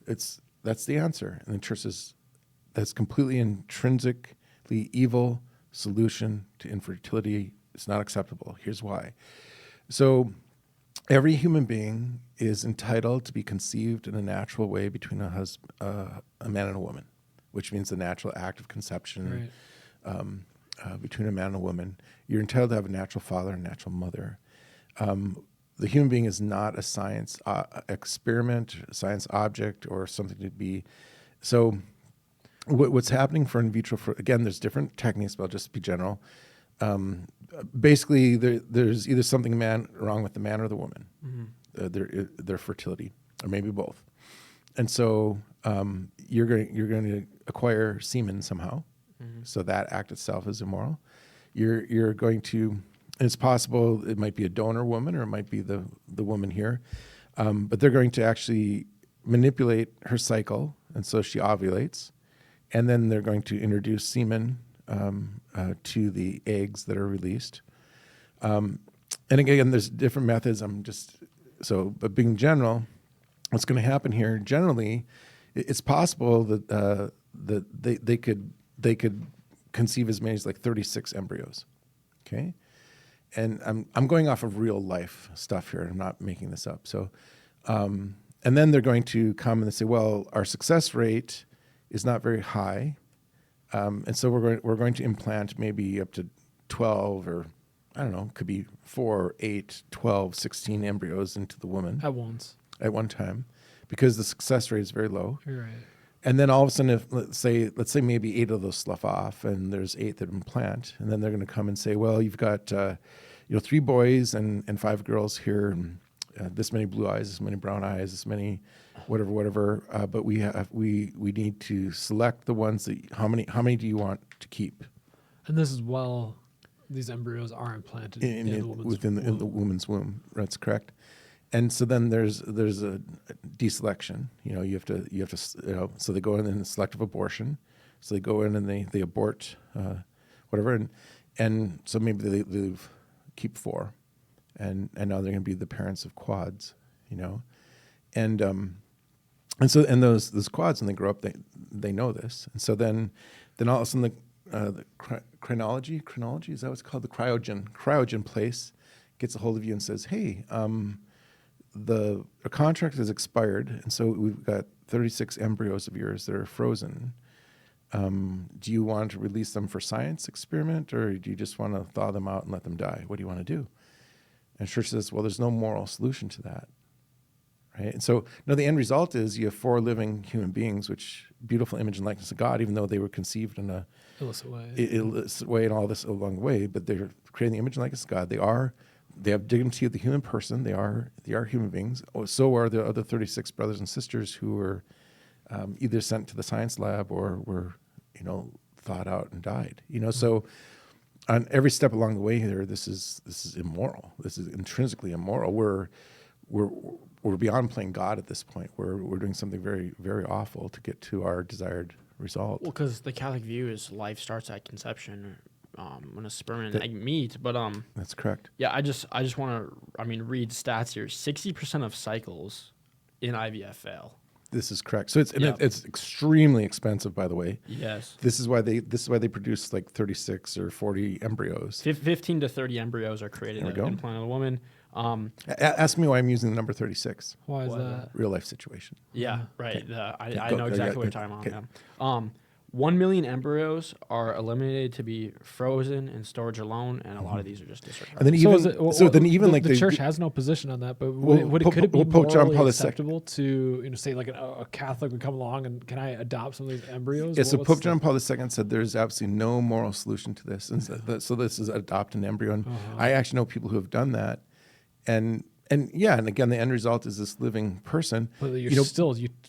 that's the answer," and the Church says that's completely intrinsically evil solution to infertility. It's not acceptable. Here's why. So every human being is entitled to be conceived in a natural way between a man and a woman, which means the natural act of conception between a man and a woman. You're entitled to have a natural father and a natural mother. The human being is not a science experiment, a science object, or something to be. So what's happening for in vitro, again, there's different techniques, but I'll just be general. Basically, there's either something wrong with the man or the woman, their fertility, or maybe both. And so you're going to acquire semen somehow. Mm-hmm. So that act itself is immoral. You're going to. It's possible it might be a donor woman or it might be the woman here, but they're going to actually manipulate her cycle, and so she ovulates, and then they're going to introduce semen to the eggs that are released. And again, there's different methods. But being general, what's going to happen here? Generally, it's possible that they could conceive as many as like 36 embryos. Okay, and I'm going off of real life stuff here. I'm not making this up. So, and then they're going to come and say, well, our success rate is not very high. And so we're going to implant maybe up to 12 or, I don't know, could be 4, 8, 12, 16 embryos into the woman. At one time, because the success rate is very low. You're right. And then all of a sudden, if let's say maybe 8 of those slough off and there's 8 that implant, and then they're going to come and say, well, you've got 3 boys and 5 girls here, and this many blue eyes, this many brown eyes, this many whatever. But we need to select the ones that how many do you want to keep? And this is while these embryos are implanted within the woman's womb. That's correct. And so then there's a deselection. You have to so they go in a selective abortion. So they go in and they abort whatever, and so maybe they keep 4, and now they're going to be the parents of quads, and so those quads, when they grow up, they know this, and so then all of a sudden the chronology is that what it's called? The cryogen place gets a hold of you and says, hey, the contract has expired, and so we've got 36 embryos of yours that are frozen. Do you want to release them for science experiment, or do you just want to thaw them out and let them die? What do you want to do? And Church says, well, there's no moral solution to that. right? And so, no, the end result is you have 4 living human beings, which beautiful image and likeness of God, even though they were conceived in a illicit way. illicit way and all this along the way, but they're creating the image and likeness of God. They have dignity of the human person. They are human beings. So are the other 36 brothers and sisters who were either sent to the science lab or were, thought out and died. So on every step along the way here, this is immoral. This is intrinsically immoral. We're beyond playing God at this point. We're doing something very, very awful to get to our desired result. Well, because the Catholic view is life starts at conception, when a sperm and an egg meet. But That's correct. yeah, I just want to read stats here. 60% of cycles in IVF fail. This is correct. So Yeah. it's extremely expensive, by the way. Yes. This is why they produce like 36 or 40 embryos. 15 to 30 embryos are created There we go. in planet of a woman. Ask me why I'm using the number 36. Why is Why that? Real life situation. Yeah, right. Okay. I Go- know go- exactly go- what you're talking okay. about. 1 million embryos are eliminated to be frozen in storage alone, and a lot of these are just disregarded. And then So, even is it, so then even the, like the church has no position on that, but Well, could it be Pope John morally Paul II acceptable to say like a Catholic would come along and can I adopt some of these embryos? Yeah, so What's Pope the- John Paul II said there's absolutely no moral solution to this, and so this is adopt an embryo. And I actually know people who have done that, and again, the end result is this living person. But you know,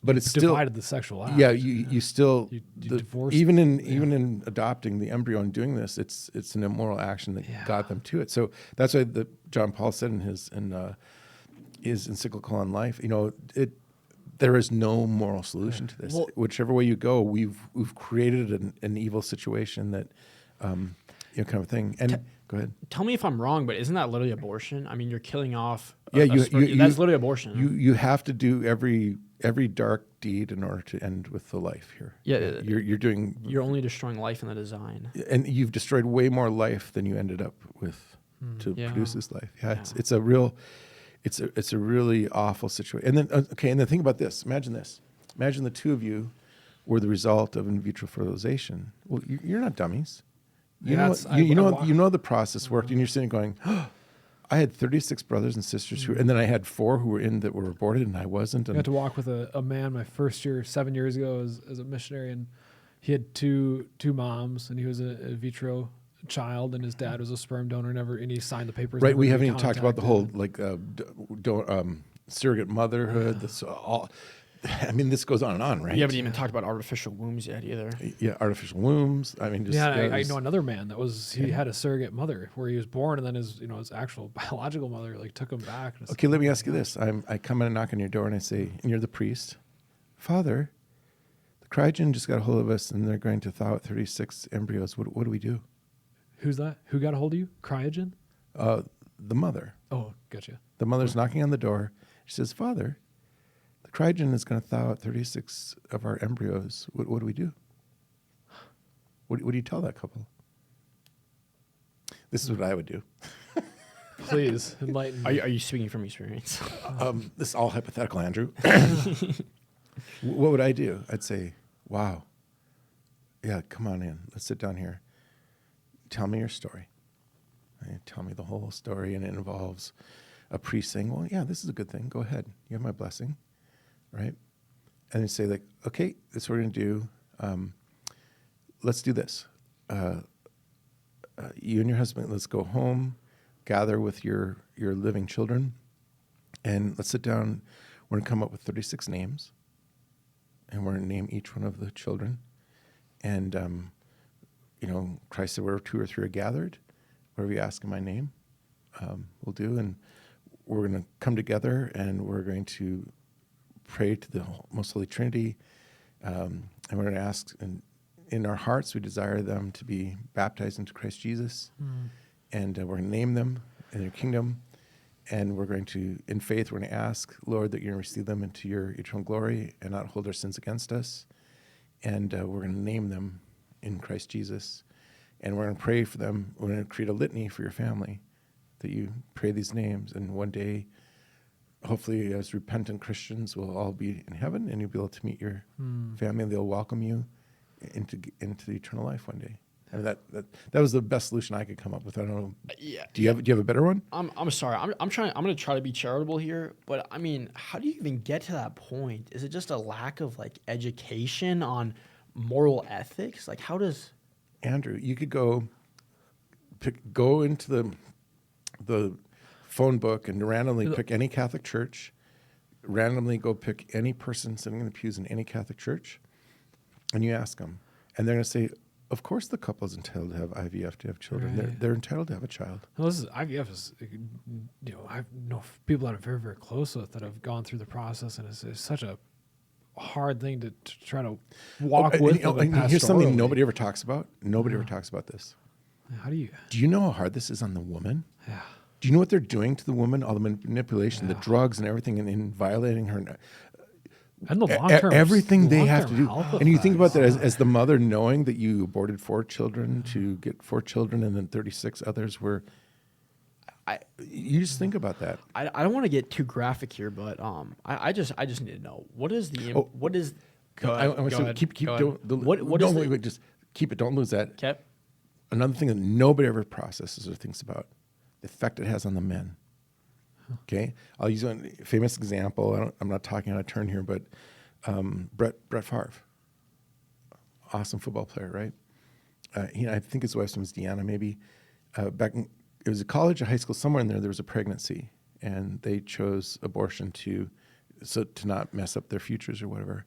but it's still- divided the sexual act. Yeah, you still You the- divorce- even in adopting the embryo and doing this, it's an immoral action that got them to it. So that's why John Paul said in his encyclical on life, there is no moral solution to this. Well- Whichever way you go, we've created an evil situation that kind of thing. And go ahead. Tell me if I'm wrong, but isn't that literally abortion? You're killing off. Yeah, that's literally abortion. You have to do every dark deed in order to end with the life here. Yeah, you're doing, you're only destroying life in the design. and you've destroyed way more life than you ended up with to Yeah. produce this life. Yeah, Yeah. it's a really awful situation. And then and then think about this. Imagine this. Imagine the two of you were the result of in vitro fertilization. Well, you're not dummies. You Yeah, know, it's- you know the process worked, and you're sitting going, I had 36 brothers and sisters and then I had 4 who were that were aborted, and I wasn't. I And got to walk with a man my first year, 7 years ago, as a missionary, and he had two moms, and he was a vitro child, and his dad was a sperm donor. And he signed the papers. right, never we to haven't be even talked about the contacted. whole surrogate motherhood. That's all. I mean, this goes on and on, right? You haven't even talked about artificial wombs yet either. Yeah, artificial wombs. I mean, just Yeah, I there's- know another man that he had a surrogate mother where he was born, and then his actual biological mother took him back. And it's- Okay, let me ask you this. I come in and knock on your door, and I say, and you're the priest, Father, the cryogen just got a hold of us, and they're going to thaw out 36 embryos. What do we do? Who's that? Who got a hold of you? Cryogen? The mother. Oh, gotcha. The mother's knocking on the door. She says, Father, the cryogen is going to thaw out 36 of our embryos. What do we do? What do you tell that couple? This is what I would do. Please enlighten Are me. you speaking from experience? This is all hypothetical, Andrew. What would I do? I'd say, wow. Yeah, come on in. Let's sit down here. Tell me your story. And tell me the whole story, and it involves a priest saying, well, yeah, this is a good thing. Go ahead. You have my blessing, right? And they say, okay, this is what we're going to do. Let's do this. You and your husband, let's go home, gather with your living children, and let's sit down. We're going to come up with 36 names, and we're going to name each one of the children. And, Christ said, where 2 or 3 are gathered, whatever you ask in my name, we'll do. And we're going to come together, and we're going to pray to the Most Holy Trinity, and we're going to ask, and in our hearts, we desire them to be baptized into Christ Jesus, and we're going to name them in your kingdom, and we're going to, in faith, we're going to ask, Lord, that you're going to receive them into your eternal glory and not hold our sins against us, and we're going to name them in Christ Jesus, and we're going to pray for them. We're going to create a litany for your family, that you pray these names, and one day, hopefully, as repentant Christians, we'll all be in heaven, and you'll be able to meet your family, and they'll welcome you into the eternal life one day. I mean, that was the best solution I could come up with. I don't know. Yeah. Do you have a better one? I'm sorry. I'm gonna try to be charitable here, but I mean, how do you even get to that point? Is it just a lack of like education on moral ethics? Like, how does Andrew, you could go into the phone book and randomly pick any Catholic church, randomly go pick any person sitting in the pews in any Catholic church, and you ask them, and they're going to say, of course the couple is entitled to have IVF to have children. Right. They're entitled to have a child. Well, IVF is, I know people that I'm very, very close with that have gone through the process, and it's such a hard thing to try to walk with. And here's something nobody ever talks about. Nobody ever talks about this. How do you? Do you know how hard this is on the woman? Yeah. Do you know what they're doing to the woman? All the manipulation, the drugs, and everything, and violating her. And the long-term, everything they have to do. And you think about that effects. as the mother, knowing that you aborted 4 children to get 4 children, and then 36 others were. You just think about that. I don't want to get too graphic here, but I just need to know what is the what is. Go ahead. Keep Go don't, ahead. What is wait, just keep it. Don't lose that. Okay. Another thing that nobody ever processes or thinks about, the effect it has on the men. Okay, I'll use a famous example. I'm not talking out of turn here, but Brett Favre, awesome football player, right? I think his wife's name was Deanna. Maybe it was a college or high school, somewhere in there. There was a pregnancy, and they chose abortion to not mess up their futures or whatever.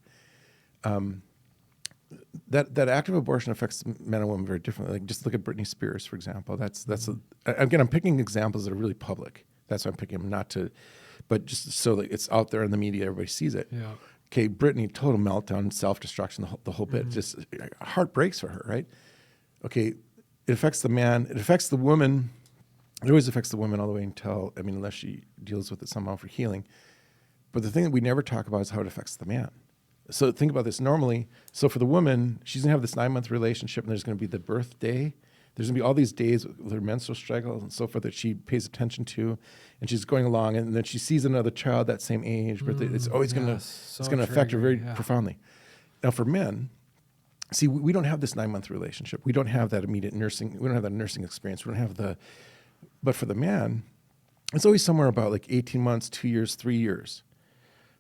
That act of abortion affects men and women very differently. Like, just look at Britney Spears, for example. Again, I'm picking examples that are really public. That's why I'm picking them, but just so that it's out there in the media, everybody sees it. Yeah. Okay, Britney, total meltdown, self-destruction, the whole bit. Just heart breaks for her, right? Okay, it affects the man. It affects the woman. It always affects the woman all the way unless she deals with it somehow for healing. But the thing that we never talk about is how it affects the man. So think about this normally. So for the woman, she's going to have this 9-month relationship, and there's going to be the birthday. There's going to be all these days with her menstrual cycle and so forth that she pays attention to, and she's going along, and then she sees another child that same age. But it's always going to affect her very profoundly. Now for men, see, we don't have this 9-month relationship. We don't have that immediate nursing. We don't have that nursing experience. We don't have but for the man, it's always somewhere about like 18 months, 2 years, 3 years.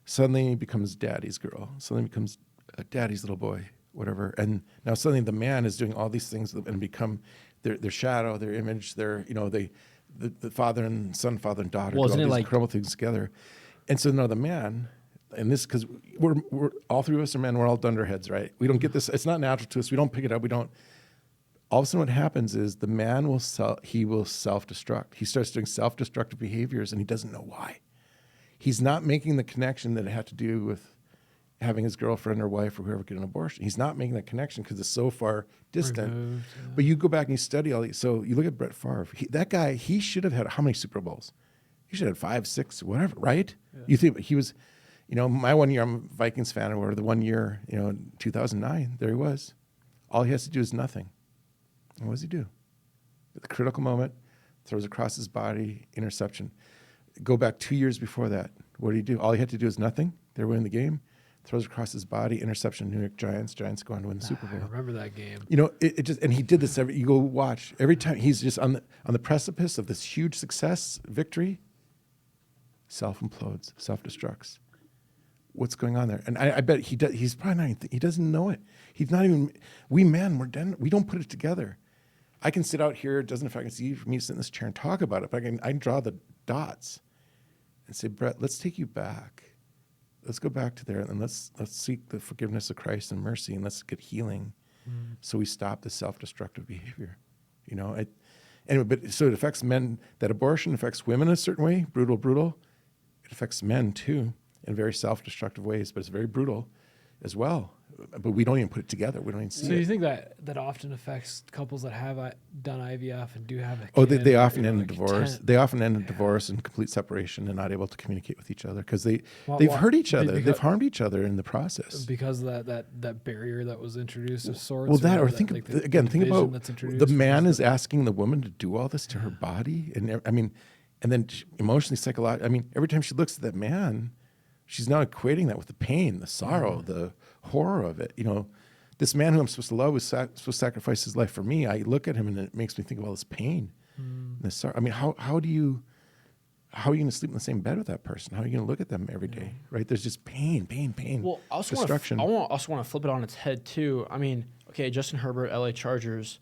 Suddenly he becomes daddy's girl. Suddenly becomes daddy's little boy, whatever. And now suddenly the man is doing all these things and become their shadow, their image, the father and son, father and daughter, Well, do all isn't it these like incredible things together. And so now the man, and this, because we're all 3 of us are men, we're all dunderheads, right? We don't get this. It's not natural to us. We don't pick it up. We don't. All of a sudden what happens is the man will self-destruct. He starts doing self-destructive behaviors, and he doesn't know why. He's not making the connection that it had to do with having his girlfriend or wife or whoever get an abortion. He's not making that connection because it's so far distant. Removed, But you go back and you study all these. So you look at Brett Favre. That guy, he should have had how many Super Bowls? He should have had 5, 6, whatever, right? Yeah. You think he was, my one year, I'm a Vikings fan, or the one year, 2009, there he was. All he has to do is nothing. And what does he do? At the critical moment, throws across his body, interception. Go back 2 years before that. What did he do? All he had to do is nothing. They're winning the game. Throws across his body, interception, New York Giants. Giants go on to win the Super Bowl. I remember that game. It just, and he did this you go watch. Every time he's just on the precipice of this huge success, victory, self-implodes, self-destructs. What's going on there? And I bet he's probably not even, he doesn't know it. He's not even, we men, we don't put it together. I can sit out here, it doesn't affect me to sit in this chair and talk about it, but I can draw the dots and say, Brett, let's take you back. Let's go back to there, and let's seek the forgiveness of Christ and mercy, and let's get healing, so we stop the self-destructive behavior. So it affects men. That abortion affects women in a certain way, brutal. It affects men too in very self-destructive ways, but it's very brutal as well. But we don't even put it together. We don't even see it. So you think that often affects couples that have done IVF and do have a kid? Oh, they often end in like divorce. They often end in divorce and complete separation and not able to communicate with each other because they've Why- hurt each other. because- They've harmed each other in the process. Because of that barrier that was introduced of sorts. Well, that, or that, think like, think about that's the introduced man versus is asking the woman to do all this to her body, and and then emotionally, psychologically. Every time she looks at that man, she's now equating that with the pain, the sorrow, the horror of it. this man who I'm supposed to love was supposed to sacrifice his life for me. I look at him and it makes me think of all this pain. And this sorrow. I mean, how are you going to sleep in the same bed with that person? How are you going to look at them every day, right? There's just pain, Well, I also destruction. also want to flip it on its head too. I mean, okay, Justin Herbert, LA Chargers,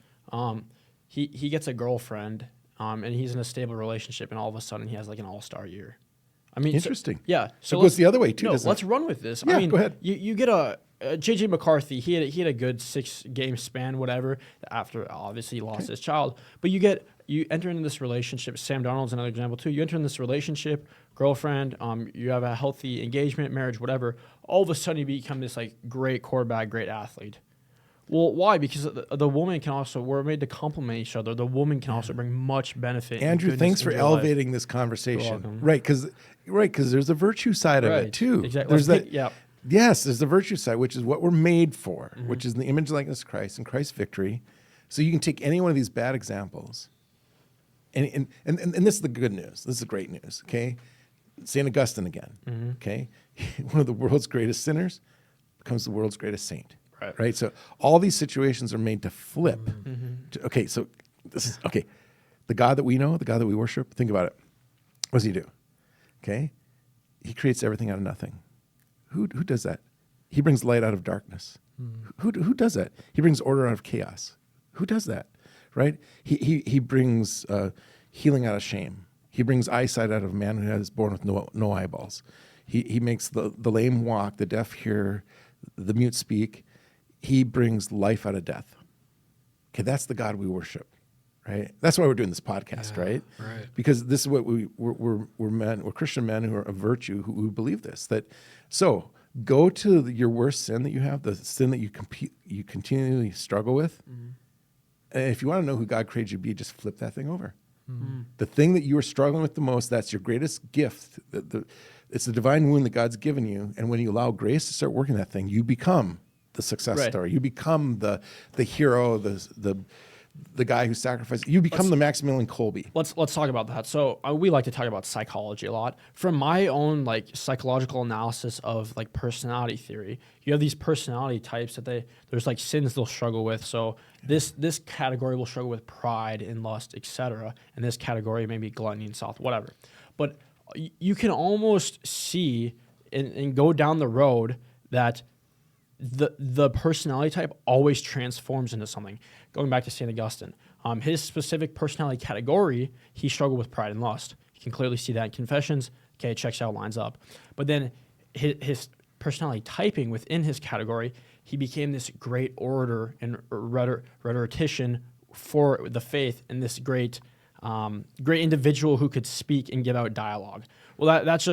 he gets a girlfriend, and he's in a stable relationship, and all of a sudden he has like an all-star year. I mean, Interesting. yeah. So it goes the other way too, No, doesn't let's it? run with this. Yeah, I mean, go ahead. You get a JJ McCarthy. He had a good 6-game span, whatever. After obviously he lost his child, but you enter into this relationship. Sam Darnold's another example too. You enter in this relationship, girlfriend. You have a healthy engagement, marriage, whatever. All of a sudden you become this like great quarterback, great athlete. Well, why? Because the woman can also, we're made to complement each other. The woman can also bring much benefit. and Andrew, goodness thanks for into your life. elevating this You're conversation. welcome. Right, because there's a virtue side of it too. Exactly. There's Let's that. yeah. Yes, there's the virtue side, which is what we're made for, which is the image and likeness of Christ and Christ's victory. So you can take any one of these bad examples, and this is the good news. This is the great news. Okay, Saint Augustine again. Okay, one of the world's greatest sinners becomes the world's greatest saint. Right. So all these situations are made to flip. Okay. So this is okay. The God that we know, the God that we worship. Think about it. What does he do? Okay. He creates everything out of nothing. Who does that? He brings light out of darkness. Who does that? He brings order out of chaos. Who does that? Right. He brings healing out of shame. He brings eyesight out of a man who is born with no eyeballs. He makes the lame walk, the deaf hear, the mute speak. He brings life out of death. Okay, that's the God we worship, right? That's why we're doing this podcast, right? Right. Because this is what we're men, we're Christian men who are of virtue who believe this. So go to your worst sin that you have, the sin that you continually struggle with. And if you want to know who God created you to be, just flip that thing over. The thing that you are struggling with the most, that's your greatest gift. It's the divine wound that God's given you. And when you allow grace to start working that thing, you become the success story. You become the hero, the guy who sacrificed. You become the Maximilian Kolbe. Let's talk about that. So we like to talk about psychology a lot. From my own like psychological analysis of like personality theory, you have these personality types that there's like sins they'll struggle with. So this category will struggle with pride and lust, etc. And this category maybe gluttony and sloth, whatever. But you can almost see and go down the road that the personality type always transforms into something. Going back to St. Augustine, his specific personality category, he struggled with pride and lust. You can clearly see that in Confessions. Okay, it checks out, lines up. But then his personality typing within his category, he became this great orator and rhetorician for the faith, and this great individual who could speak and give out dialogue. Well, that's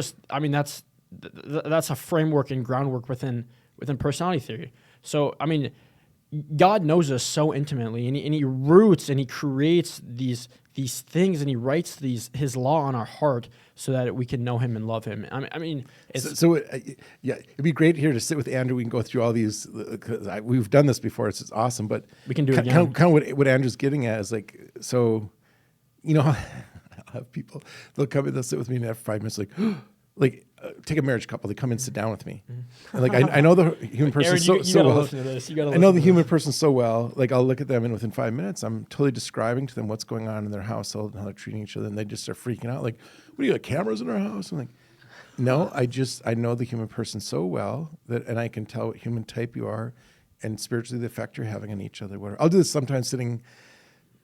a framework and groundwork within personality theory. So, I mean, God knows us so intimately, and he roots and he creates these things, and he writes his law on our heart so that we can know him and love him. I mean, it's yeah, it'd be great here to sit with Andrew. We can go through all these. We've done this before. It's awesome, but we can do it again. Kind of what Andrew's getting at is like, so, you know, I'll have people, they'll come in, they'll sit with me, and after 5 minutes, like, take a marriage couple. They come and sit down with me. And like I know the human person Aaron, so well. Listen to this. I know the human person so well. Like I'll look at them, and within 5 minutes, I'm totally describing to them what's going on in their household and how they're treating each other, and they just start freaking out. Like, what do you got, cameras in our house? I'm like, no, I know the human person so well and I can tell what human type you are, and spiritually the effect you're having on each other. Whatever. I'll do this sometimes sitting.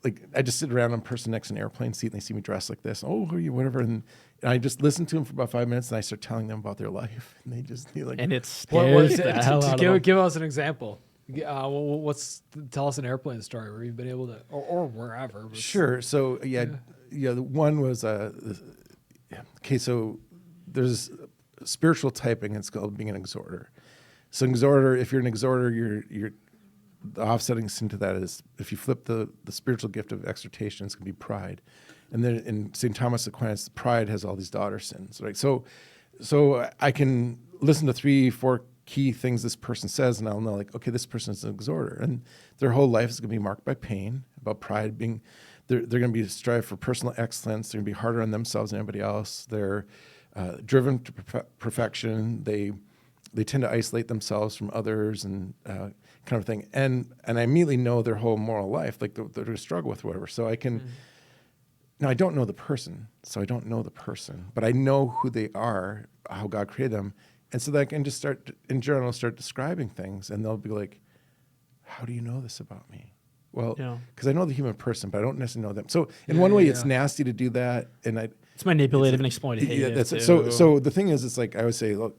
Like I just sit around on a person next to an airplane seat, and they see me dressed like this. Oh, who are you? Whatever. And I just listen to them for about 5 minutes, and I start telling them about their life, and they're like, and it scares the hell out of them. Give us an example. Tell us an airplane story where you've been able to, or wherever. Sure. So yeah. The one was okay. So there's spiritual typing. It's called being an exhorter. So an exhorter, if you're an exhorter, you're the offsetting sin to that is if you flip the spiritual gift of exhortation, it's going to be pride. And then in St. Thomas Aquinas, pride has all these daughter sins, right? So I can listen to 3-4 key things this person says, and I'll know, like, okay, this person is an exhorter, and their whole life is going to be marked by pain, about pride being, they're going to be strive for personal excellence. They're going to be harder on themselves than anybody else. They're driven to perfection. They tend to isolate themselves from others and kind of thing. And I immediately know their whole moral life, like they're struggle with whatever. So I can, now I don't know the person, so I don't know the person, but I know who they are, how God created them. And so that I can just start, in general, start describing things, and they'll be like, how do you know this about me? Well, Yeah. because I know the human person, but I don't necessarily know them. So in one way, it's nasty to do that, and It's manipulative and exploitative. yeah, that's it. too. So the thing is, it's like I always say, look,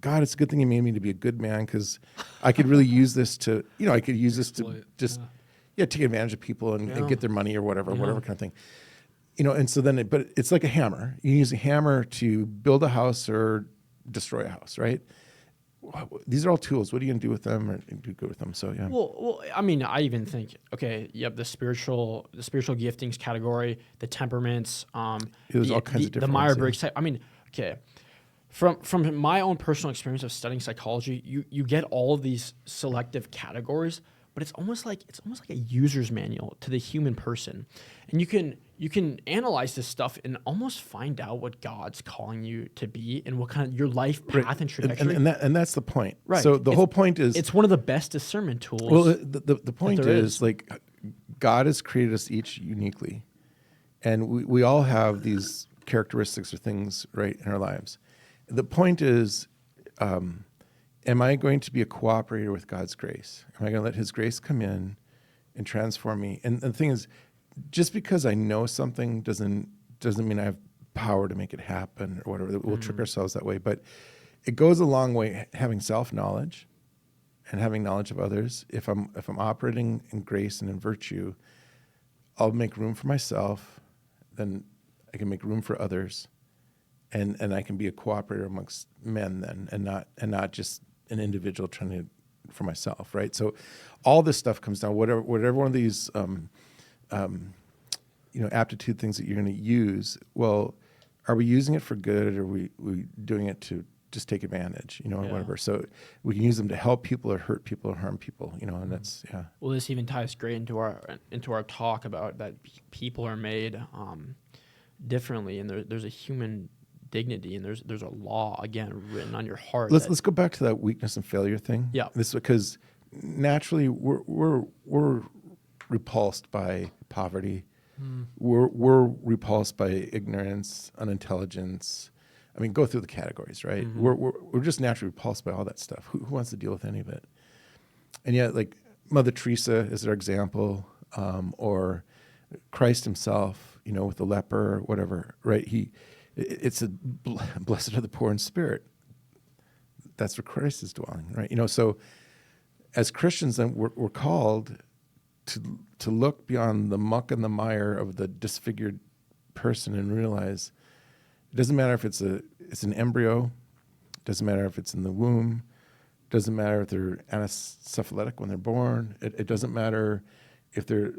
God, it's a good thing you made me to be a good man, because I could really use this to, I could use this to Exploit, just, take advantage of people and Yeah. get their money or whatever Yeah. kind of thing. And so then, but it's like a hammer. You use a hammer to build a house or destroy a house, right? These are all tools. What are you going to do with them, or do good with them? So yeah. Well, I mean, I even think, okay, you have the spiritual giftings category, the temperaments, There's all kinds of the different ones, Myers-Briggs type. I mean, okay, from my own personal experience of studying psychology, you get all of these selective categories, but it's almost like a user's manual to the human person, and you can analyze this stuff and almost find out what God's calling you to be and what kind of your life path and trajectory. And that's the point. Right. So the whole point is, it's one of the best discernment tools. well, the point there is, is. like, God has created us each uniquely, and we all have these characteristics or things, right, in our lives. The point is, am I going to be a cooperator with God's grace? Am I going to let His grace come in and transform me? And the thing is, just because I know something doesn't mean I have power to make it happen or whatever. We'll trick ourselves that way. But it goes a long way having self-knowledge and having knowledge of others. If I'm operating in grace and in virtue, I'll make room for myself, then I can make room for others, and I can be a cooperator amongst men then, and not just an individual trying to for myself, right? So all this stuff comes down, whatever one of these aptitude things that you're going to use. Well, are we using it for good, or are we doing it to just take advantage, or Yeah. whatever? So we can use them to help people or hurt people or harm people, and that's, yeah. Well, this even ties great into our talk about that people are made differently, and there's a human dignity, and there's a law again written on your heart. Let's go back to that weakness and failure thing. Yeah. This because naturally we're repulsed by poverty. We're repulsed by ignorance, unintelligence. I mean, go through the categories, right? We're just naturally repulsed by all that stuff. Who wants to deal with any of it? And yet, like Mother Teresa is our example, or Christ Himself, with the leper, or whatever, right? It's a blessed are the poor in spirit. That's where Christ is dwelling, right? So as Christians, then we're called to look beyond the muck and the mire of the disfigured person and realize it doesn't matter if it's an embryo, it doesn't matter if it's in the womb, it doesn't matter if they're anencephalitic when they're born, it doesn't matter if they're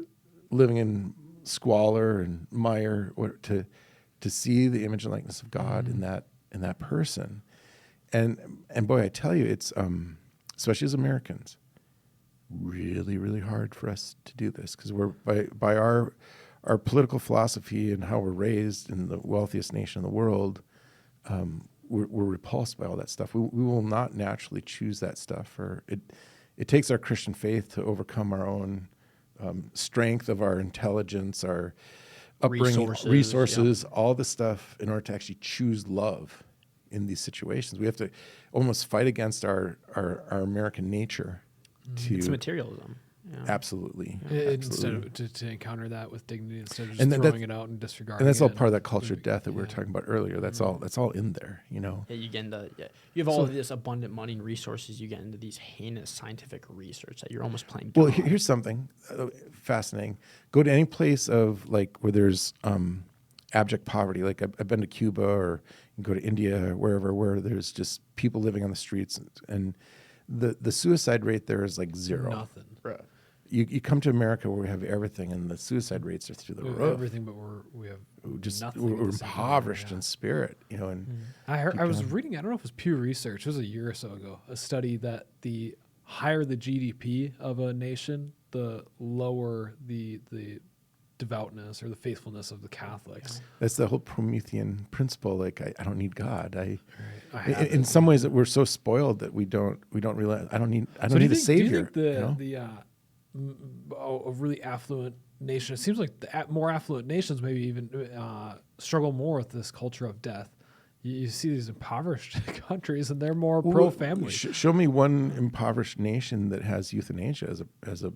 living in squalor and mire, or to see the image and likeness of God in that person. And boy, I tell you, it's especially as Americans, really, really hard for us to do this, because we're by our political philosophy and how we're raised in the wealthiest nation in the world, we're repulsed by all that stuff. We will not naturally choose that stuff, or it takes our Christian faith to overcome our own strength of our intelligence, our upbringing, resources, all the stuff, in order to actually choose love in these situations. We have to almost fight against our American nature. It's materialism. Yeah. Absolutely. Instead of to encounter that with dignity, instead of just And throwing it out and disregarding And that's it. all part of that culture of death that we were talking about earlier. That's all in there, Yeah, you get into you have all of this abundant money and resources. You get into these heinous scientific research that you're almost playing God. Well, here's something fascinating. Go to any place of where there's abject poverty. Like I've been to Cuba, or you can go to India, or wherever, where there's just people living on the streets, and the suicide rate there is like zero. Nothing. Right. You come to America where we have everything, and the suicide rates are through the We have roof. everything, but we have nothing. We're at the same time, impoverished yeah. in spirit, and I was reading, I don't know if it was Pew Research, it was a year or so ago, a study that the higher the GDP of a nation, the lower the devoutness or the faithfulness of the Catholics. That's the whole Promethean principle. Like I don't need God. I In some ways that we're so spoiled that we don't realize I don't need a savior. Do you think a really affluent nation, it seems like the more affluent nations maybe even struggle more with this culture of death. You see these impoverished countries and they're more pro-family. Show me one impoverished nation that has euthanasia as a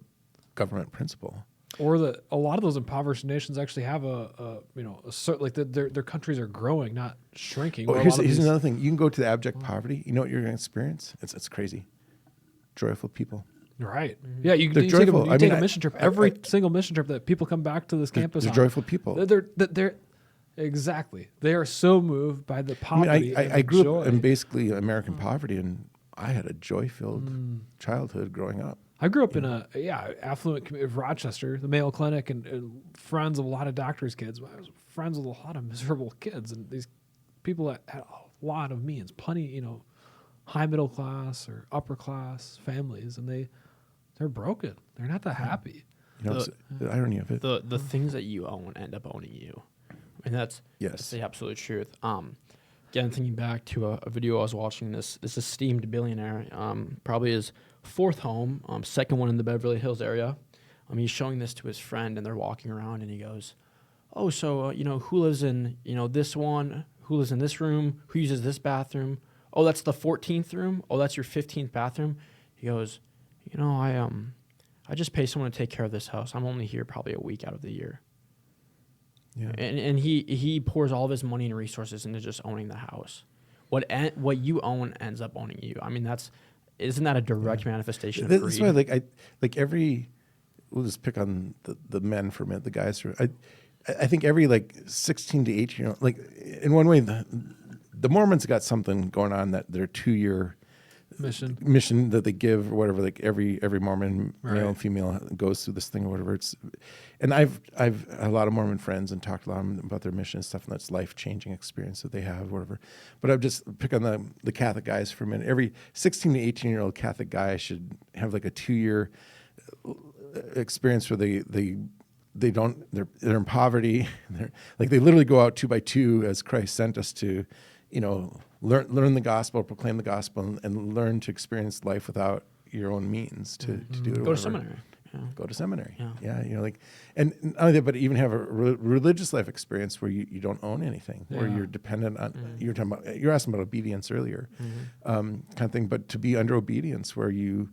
government principle. Or a lot of those impoverished nations actually have a certain, like their countries are growing, not shrinking. Here's another thing. You can go to the abject poverty. You know what you're going to experience? It's crazy. Joyful people. Right. Yeah, you They're take joyful. a mission trip. Every single mission trip that people come back to this campus They're on, joyful people. They're exactly. They are so moved by the poverty. I grew up in basically American poverty, and I had a joy-filled childhood growing up. I grew up in affluent community of Rochester, the Mayo Clinic, and friends of a lot of doctors' kids. I was friends with a lot of miserable kids, and these people that had a lot of means, plenty, high middle class or upper class families, and they're broken. They're not that happy. The irony of it. The things that you own end up owning you, and that's the absolute truth. Again, thinking back to a video I was watching, this esteemed billionaire, probably his fourth home, second one in the Beverly Hills area. He's showing this to his friend, and they're walking around, and he goes, "Oh, so who lives in this one? Who lives in this room? Who uses this bathroom? Oh, that's the 14th room. Oh, that's your 15th bathroom." He goes, I just pay someone to take care of this house. I'm only here probably a week out of the year." Yeah. And he pours all of his money and resources into just owning the house. What you own ends up owning you. I mean, isn't that a direct manifestation of greed? That's why we'll just pick on the men for a minute, the guys for I think every 16 to 18 in one way the Mormons got something going on that their 2-year mission that they give or whatever, every Mormon male and female goes through this thing or whatever. And I've a lot of Mormon friends and talked a lot about their mission and stuff, and that's life-changing experience that they have, whatever. But I've just pick on the Catholic guys for a minute. Every 16 to 18-year-old Catholic guy should have a 2-year experience where they're in poverty. They literally go out 2 by 2 as Christ sent us to, learn the gospel, proclaim the gospel, and learn to experience life without your own means to do it. Go to seminary. Yeah. Go to seminary. Yeah. And not only that, but even have a religious life experience where you don't own anything, where you're dependent on. You're asking about obedience earlier, kind of thing. But to be under obedience, where you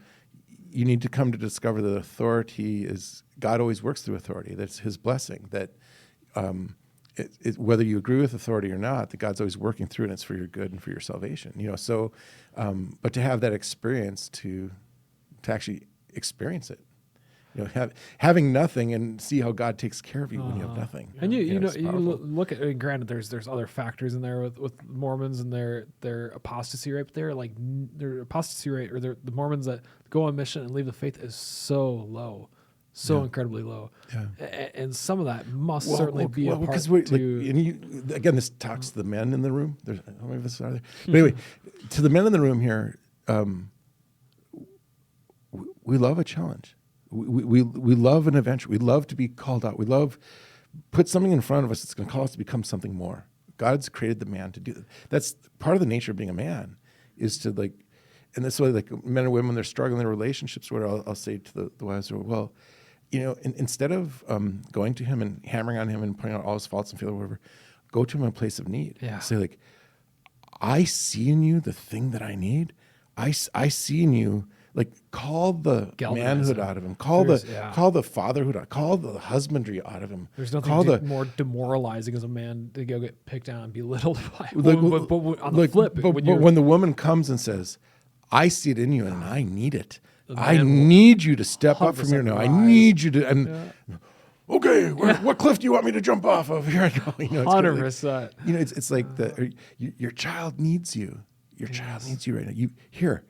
need to come to discover that authority is God always works through authority. That's His blessing. That whether you agree with authority or not, that God's always working through, and it's for your good and for your salvation. So, but to have that experience, to actually experience it, having nothing and see how God takes care of you when you have nothing. And you look at, granted, there's other factors in there with Mormons and their apostasy rate, but their apostasy rate, or the Mormons that go on mission and leave the faith, is so low. So incredibly low, and some of that must certainly be a part again, this talks to the men in the room. I don't know if this are there, but anyway, to the men in the room here, we love a challenge. We love an adventure. We love to be called out. We love put something in front of us that's going to call us to become something more. God's created the man to do that. That's part of the nature of being a man, is to and that's why men and women, when they're struggling in their relationships, where I'll say to the wives, well, instead of going to him and hammering on him and pointing out all his faults and failures, whatever, go to him in a place of need. Yeah. Say I see in you the thing that I need. I see in you, call the manhood out of him. Call the fatherhood out. Call the husbandry out of him. There's nothing more demoralizing as a man to go get picked on and belittled by. But on the flip, when the woman comes and says, "I see it in you and I need it. I need you to step up from here now. I need you to." Okay, what cliff do you want me to jump off of? Here I go. 100%. It's your child needs you. Your child needs you right now.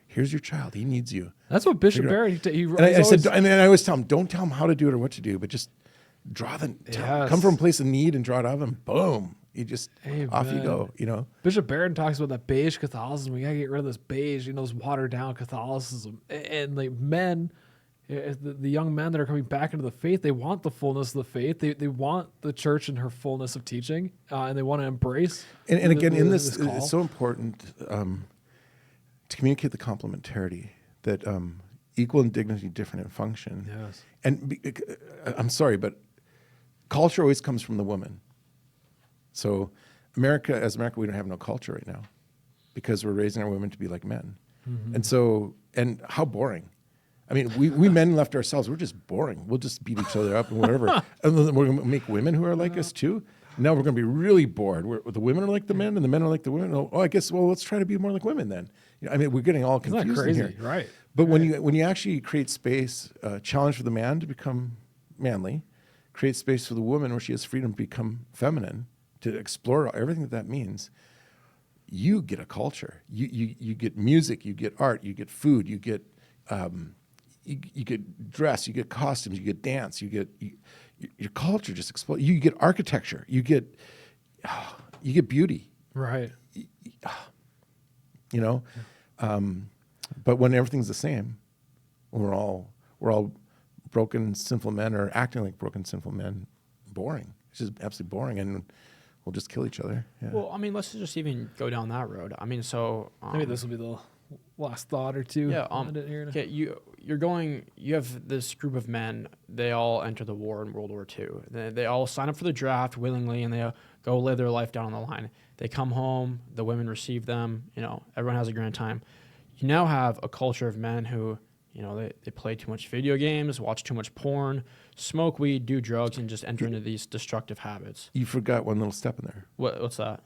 Here's your child. He needs you. That's what Bishop Barrett. And I always tell him, don't tell him how to do it or what to do, but just come from a place of need and draw it out of him. Boom. You just off you go. Bishop Barrett talks about that beige Catholicism. We gotta get rid of this beige, this watered down Catholicism. And men The young men that are coming back into the faith, they want the fullness of the faith. They want the church and her fullness of teaching, and they want to embrace. And again, in this, call. it's so important to communicate the complementarity that equal in dignity, different in function. Yes. And I'm sorry, but culture always comes from the woman. So as America, we don't have no culture right now because we're raising our women to be like men. Mm-hmm. And how boring. I mean, we men left ourselves, we're just boring. We'll just beat each other up and whatever. And then we're going to make women who are like us too. Now we're going to be really bored. The women are like the men and the men are like the women. Oh, I guess, well, let's try to be more like women then. I mean, we're getting all confused. Isn't that crazy? Here. Right. But when you actually create space, challenge for the man to become manly, create space for the woman where she has freedom to become feminine, to explore everything that means, you get a culture. You get music, you get art, you get food, you get you get dress, you get costumes, you get dance, your culture just explodes. You get architecture, you get beauty. Right. You know, but when everything's the same, we're all broken, sinful men, or acting like broken, sinful men. Boring. It's just absolutely boring, and we'll just kill each other. Yeah. Well, I mean, let's just even go down that road. I mean, so maybe this will be the last thought or two. Yeah. Okay. You have this group of men. They all enter the war in World War II. They all sign up for the draft willingly, and they go live their life down on the line. They come home. The women receive them. You know, everyone has a grand time. You now have a culture of men who, you know, they play too much video games, watch too much porn, smoke weed, do drugs, and just enter into these destructive habits. You forgot one little step in there. What's that?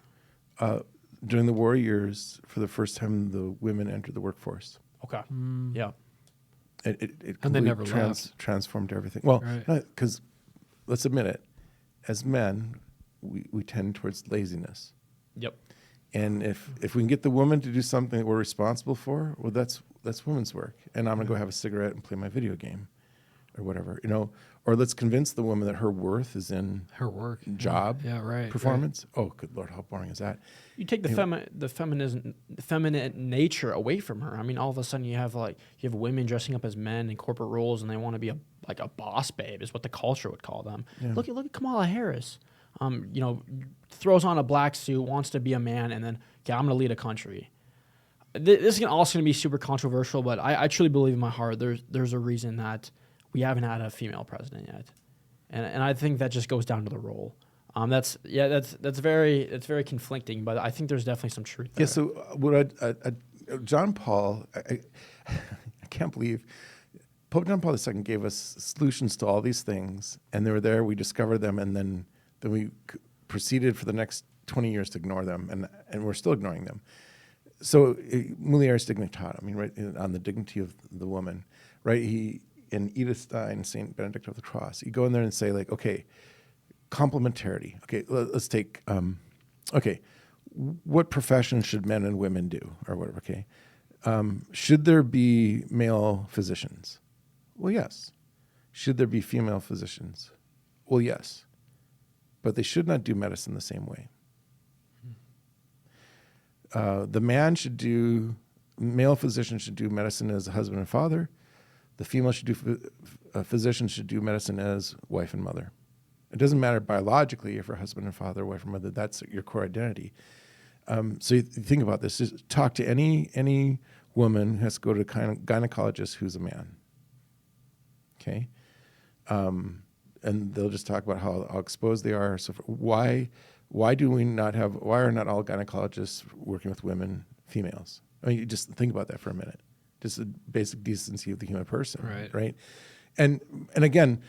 During the war years, for the first time, the women entered the workforce. Okay. Yeah. It And they never transformed everything. Well, right. Because let's admit it, as men, we tend towards laziness. Yep. And if we can get the woman to do something that we're responsible for, well, that's women's work. And I'm going to go have a cigarette and play my video game or whatever, you know. Or let's convince the woman that her worth is in her work, job, right, performance. Right. Oh, good Lord, how boring is that? You take the feminine nature away from her. I mean, all of a sudden you have women dressing up as men in corporate roles, and they want to be a boss babe, is what the culture would call them. Yeah. Look at Kamala Harris. You know, throws on a black suit, wants to be a man, and then, okay, I'm going to lead a country. This is also going to be super controversial, but I truly believe in my heart there's a reason that we haven't had a female president yet, and I think that just goes down to the role. That's very conflicting, but I think there's definitely some truth there. Yeah. So what John Paul, I can't believe Pope John Paul II gave us solutions to all these things, and they were there. We discovered them, and then we proceeded for the next 20 years to ignore them, and we're still ignoring them. So Mulieris Dignitatem, I mean, right, on the dignity of the woman, right? In Edith Stein, St. Benedict of the Cross, you go in there and say, like, okay, complementarity. Okay, let's take, what profession should men and women do, or whatever, okay? Should there be male physicians? Well, yes. Should there be female physicians? Well, yes. But they should not do medicine the same way. The male physician should do medicine as a husband and father. The female physician should do medicine as wife and mother. It doesn't matter biologically if you're husband and father, wife and mother. That's your core identity. So you think about this. Just talk to any woman who has to go to a gynecologist who's a man. Okay? And they'll just talk about how exposed they are. So why are not all gynecologists working with women, females? I mean, you just think about that for a minute. Just the basic decency of the human person, right? And again,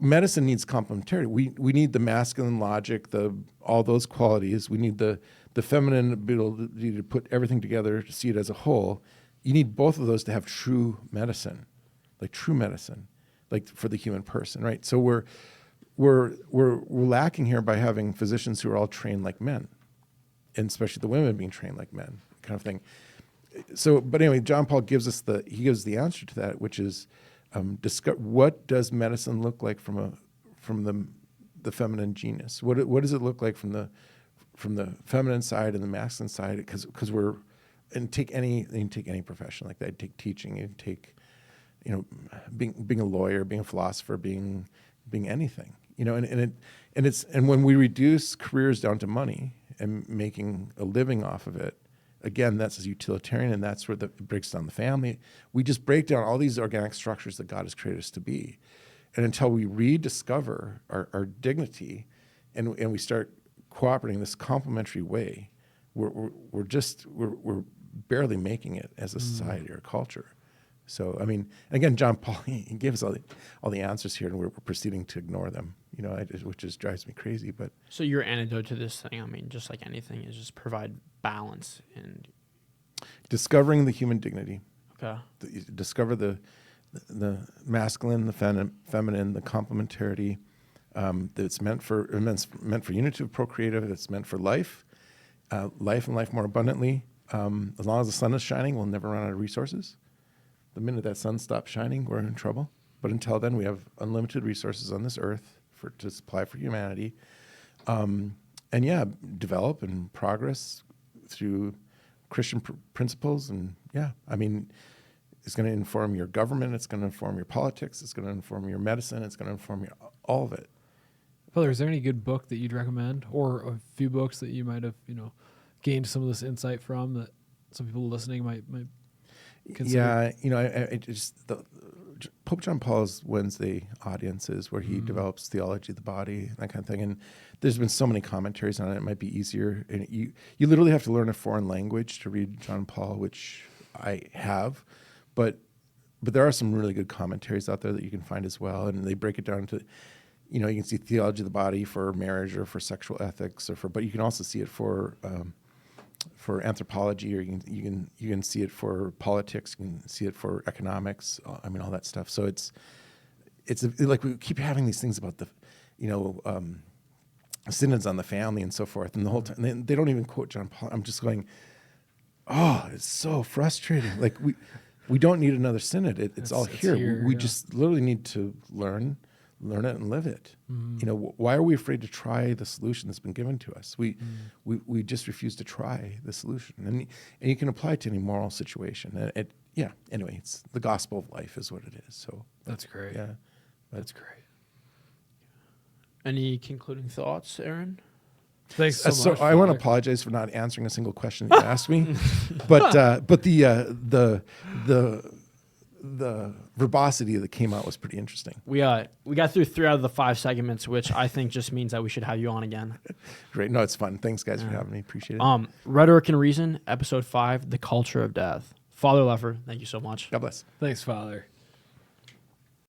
medicine needs complementarity. We need the masculine logic, all those qualities. We need the feminine ability to put everything together to see it as a whole. You need both of those to have true medicine, like for the human person, right? So we're lacking here by having physicians who are all trained like men, and especially the women being trained like men, kind of thing. So, but anyway, John Paul gives the answer to that, which is what does medicine look like from the feminine genius? What does it look like from the feminine side and the masculine side? Because take any profession like that. Take teaching, you take being a lawyer, being a philosopher, being anything, and when we reduce careers down to money and making a living off of it, again, that's as utilitarian, and that's where it breaks down the family. We just break down all these organic structures that God has created us to be, and until we rediscover our dignity, and we start cooperating in this complementary way, we're barely making it as a society or culture. So, I mean, again, John Paul, he gave us all the answers here, and we're proceeding to ignore them, which just drives me crazy. But So your antidote to this thing, I mean, just like anything, is just provide balance and discovering the human dignity, okay. discover the masculine, the feminine, the complementarity that's meant for unitive, procreative. That's meant for life and life more abundantly. As long as the sun is shining, we'll never run out of resources. The minute that sun stops shining, we're in trouble. But until then, we have unlimited resources on this earth to supply for humanity. Develop and progress through Christian principles. And it's going to inform your government. It's going to inform your politics. It's going to inform your medicine. It's going to inform all of it. Father, is there any good book that you'd recommend, or a few books that you might have, gained some of this insight from that some people listening might consider? Yeah, Pope John Paul's Wednesday audiences where he develops theology of the body and that kind of thing. And there's been so many commentaries on it. It might be easier. And you literally have to learn a foreign language to read John Paul, which I have. But there are some really good commentaries out there that you can find as well. And they break it down to, you can see theology of the body for marriage or for sexual ethics, but you can also see it for anthropology, or you can see it for politics, you can see it for economics. All that stuff. So it's like we keep having these things about the, synods on the family and so forth, and the whole time they don't even quote John Paul. I'm just going, oh, it's so frustrating. Like we don't need another synod. It's all here. We just literally need to learn it and live it. Why are we afraid to try the solution that's been given to us? We just refuse to try the solution, and you can apply it to any moral situation. Anyway, it's the gospel of life is what it is. So That's great. Yeah, That's great. Any concluding thoughts, Aaron? Thanks so much. I want to apologize for not answering a single question that you asked me, but the verbosity that came out was pretty interesting. We got through 3 out of the 5 segments, which I think just means that we should have you on again. Great. No, it's fun. Thanks, guys, for having me. Appreciate it. Rhetoric and Reason, episode 5, The Culture of Death. Father Lefor, thank you so much. God bless. Thanks, Father.